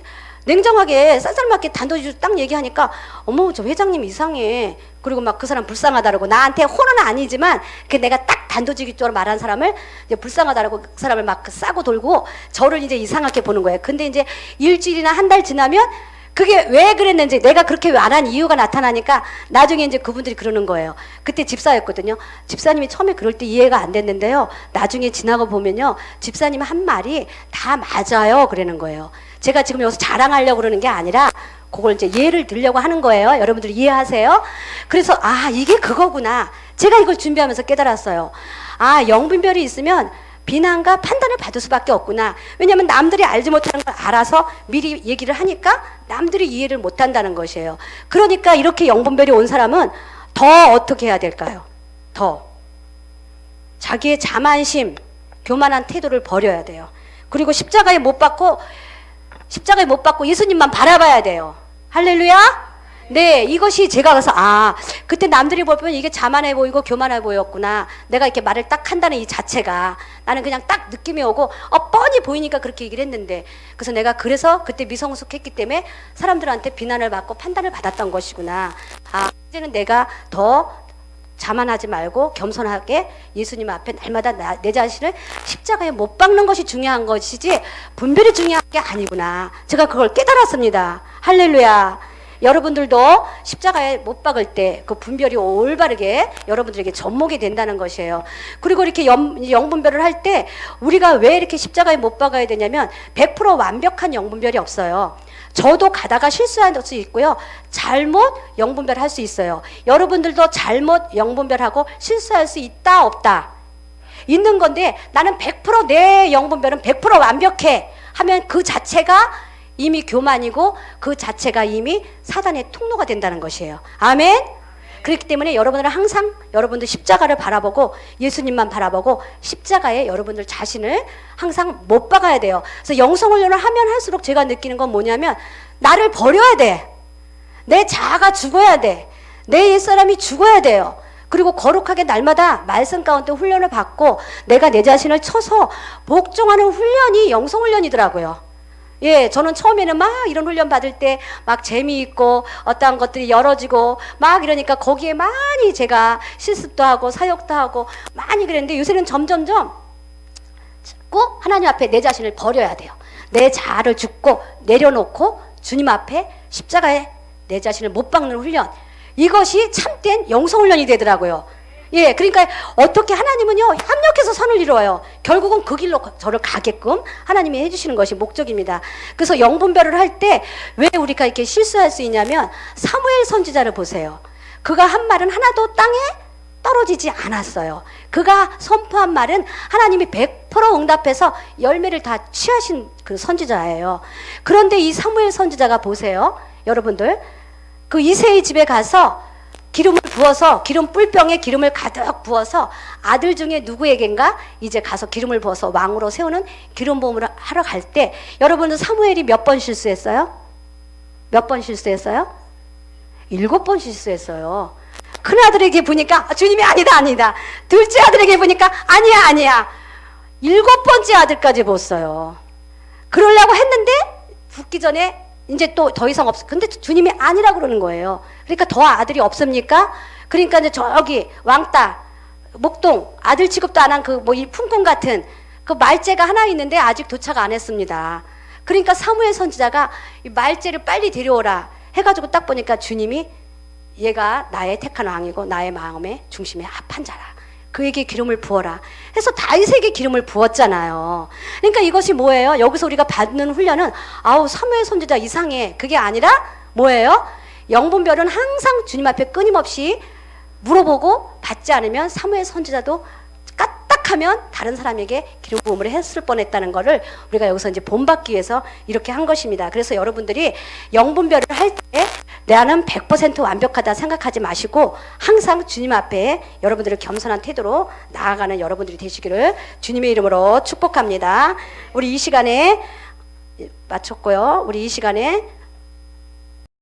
냉정하게 쌀쌀맞게 단도직입적으로 딱 얘기하니까 어머 저 회장님 이상해. 그리고 막 그 사람 불쌍하다라고 나한테 혼은 아니지만 내가 딱 단도직입적으로 말한 사람을 이제 불쌍하다라고 그 사람을 막 싸고 돌고 저를 이제 이상하게 보는 거예요. 근데 이제 일주일이나 한 달 지나면 그게 왜 그랬는지 내가 그렇게 안 한 이유가 나타나니까 나중에 이제 그분들이 그러는 거예요. 그때 집사였거든요. 집사님이 처음에 그럴 때 이해가 안 됐는데요. 나중에 지나고 보면요. 집사님 한 말이 다 맞아요. 그러는 거예요. 제가 지금 여기서 자랑하려고 그러는 게 아니라 그걸 이제 예를 들려고 하는 거예요. 여러분들 이해하세요? 그래서 이게 그거구나. 제가 이걸 준비하면서 깨달았어요. 영분별이 있으면 비난과 판단을 받을 수밖에 없구나. 왜냐하면 남들이 알지 못하는 걸 알아서 미리 얘기를 하니까 남들이 이해를 못한다는 것이에요. 그러니까 이렇게 영분별이 온 사람은 더 어떻게 해야 될까요? 더 자기의 자만심, 교만한 태도를 버려야 돼요. 그리고 십자가에 못 박고 예수님만 바라봐야 돼요. 할렐루야? 네, 이것이 제가 그래서 그때 남들이 보면 이게 자만해 보이고 교만해 보였구나. 내가 이렇게 말을 딱 한다는 이 자체가 나는 그냥 딱 느낌이 오고 뻔히 보이니까 그렇게 얘기를 했는데 그래서 내가 그때 미성숙했기 때문에 사람들한테 비난을 받고 판단을 받았던 것이구나. 이제는 내가 더 자만하지 말고 겸손하게 예수님 앞에 날마다 내 자신을 십자가에 못 박는 것이 중요한 것이지 분별이 중요한 게 아니구나. 제가 그걸 깨달았습니다. 할렐루야. 여러분들도 십자가에 못 박을 때 그 분별이 올바르게 여러분들에게 접목이 된다는 것이에요. 그리고 이렇게 영분별을 할 때 우리가 왜 이렇게 십자가에 못 박아야 되냐면 100% 완벽한 영분별이 없어요. 저도 가다가 실수할 수 있고요. 잘못 영분별할 수 있어요. 여러분들도 잘못 영분별하고 실수할 수 있다 없다? 있는 건데 나는 100% 내 영분별은 100% 완벽해 하면 그 자체가 이미 교만이고 그 자체가 이미 사단의 통로가 된다는 것이에요. 아멘. 그렇기 때문에 여러분들은 항상 여러분들 십자가를 바라보고 예수님만 바라보고 십자가에 여러분들 자신을 항상 못 박아야 돼요. 그래서 영성훈련을 하면 할수록 제가 느끼는 건 뭐냐면 나를 버려야 돼. 내 자아가 죽어야 돼. 내 옛사람이 죽어야 돼요. 그리고 거룩하게 날마다 말씀 가운데 훈련을 받고 내가 내 자신을 쳐서 복종하는 훈련이 영성훈련이더라고요. 예, 저는 처음에는 막 이런 훈련 받을 때 막 재미있고 어떠한 것들이 열어지고 막 이러니까 거기에 많이 제가 실습도 하고 사역도 하고 많이 그랬는데 요새는 점점점 꼭 하나님 앞에 내 자신을 버려야 돼요. 내 자아를 죽고 내려놓고 주님 앞에 십자가에 내 자신을 못 박는 훈련. 이것이 참된 영성훈련이 되더라고요. 예, 그러니까 어떻게 하나님은요 합력해서 선을 이루어요. 결국은 그 길로 저를 가게끔 하나님이 해주시는 것이 목적입니다. 그래서 영분별을 할 때 왜 우리가 이렇게 실수할 수 있냐면 사무엘 선지자를 보세요. 그가 한 말은 하나도 땅에 떨어지지 않았어요. 그가 선포한 말은 하나님이 100% 응답해서 열매를 다 취하신 그 선지자예요. 그런데 이 사무엘 선지자가 보세요. 여러분들 그 이새의 집에 가서 기름을 부어서 기름 뿔병에 기름을 가득 부어서 아들 중에 누구에겐가 이제 가서 기름을 부어서 왕으로 세우는 기름 부음을 하러 갈 때 여러분들 사무엘이 몇 번 실수했어요? 몇 번 실수했어요? 7번 실수했어요. 큰아들에게 보니까 주님이 아니다. 둘째 아들에게 보니까 아니야. 7번째 아들까지 봤어요. 그러려고 했는데 붙기 전에 이제 또 더 이상 없어. 근데 주님이 아니라고 그러는 거예요. 그러니까 더 아들이 없습니까? 그러니까 이제 저기 왕따, 목동, 아들 취급도 안 한 그 뭐 이 품꾼 같은 그 말제가 하나 있는데 아직 도착 안 했습니다. 그러니까 사무엘 선지자가 이 말제를 빨리 데려오라 해가지고 딱 보니까 주님이 얘가 나의 택한 왕이고 나의 마음의 중심에 합한 자라. 그에게 기름을 부어라 해서 다윗에게 기름을 부었잖아요. 그러니까 이것이 뭐예요? 여기서 우리가 받는 훈련은 아우 사무엘 선지자 이상해. 그게 아니라 뭐예요? 영분별은 항상 주님 앞에 끊임없이 물어보고 받지 않으면 사무엘 선지자도 까딱하면 다른 사람에게 기름 부음을 했을 뻔했다는 거를 우리가 여기서 이제 본받기 위해서 이렇게 한 것입니다. 그래서 여러분들이 영분별을 할 때 나는 100% 완벽하다 생각하지 마시고 항상 주님 앞에 여러분들을 겸손한 태도로 나아가는 여러분들이 되시기를 주님의 이름으로 축복합니다. 우리 이 시간에 마쳤고요. 우리 이 시간에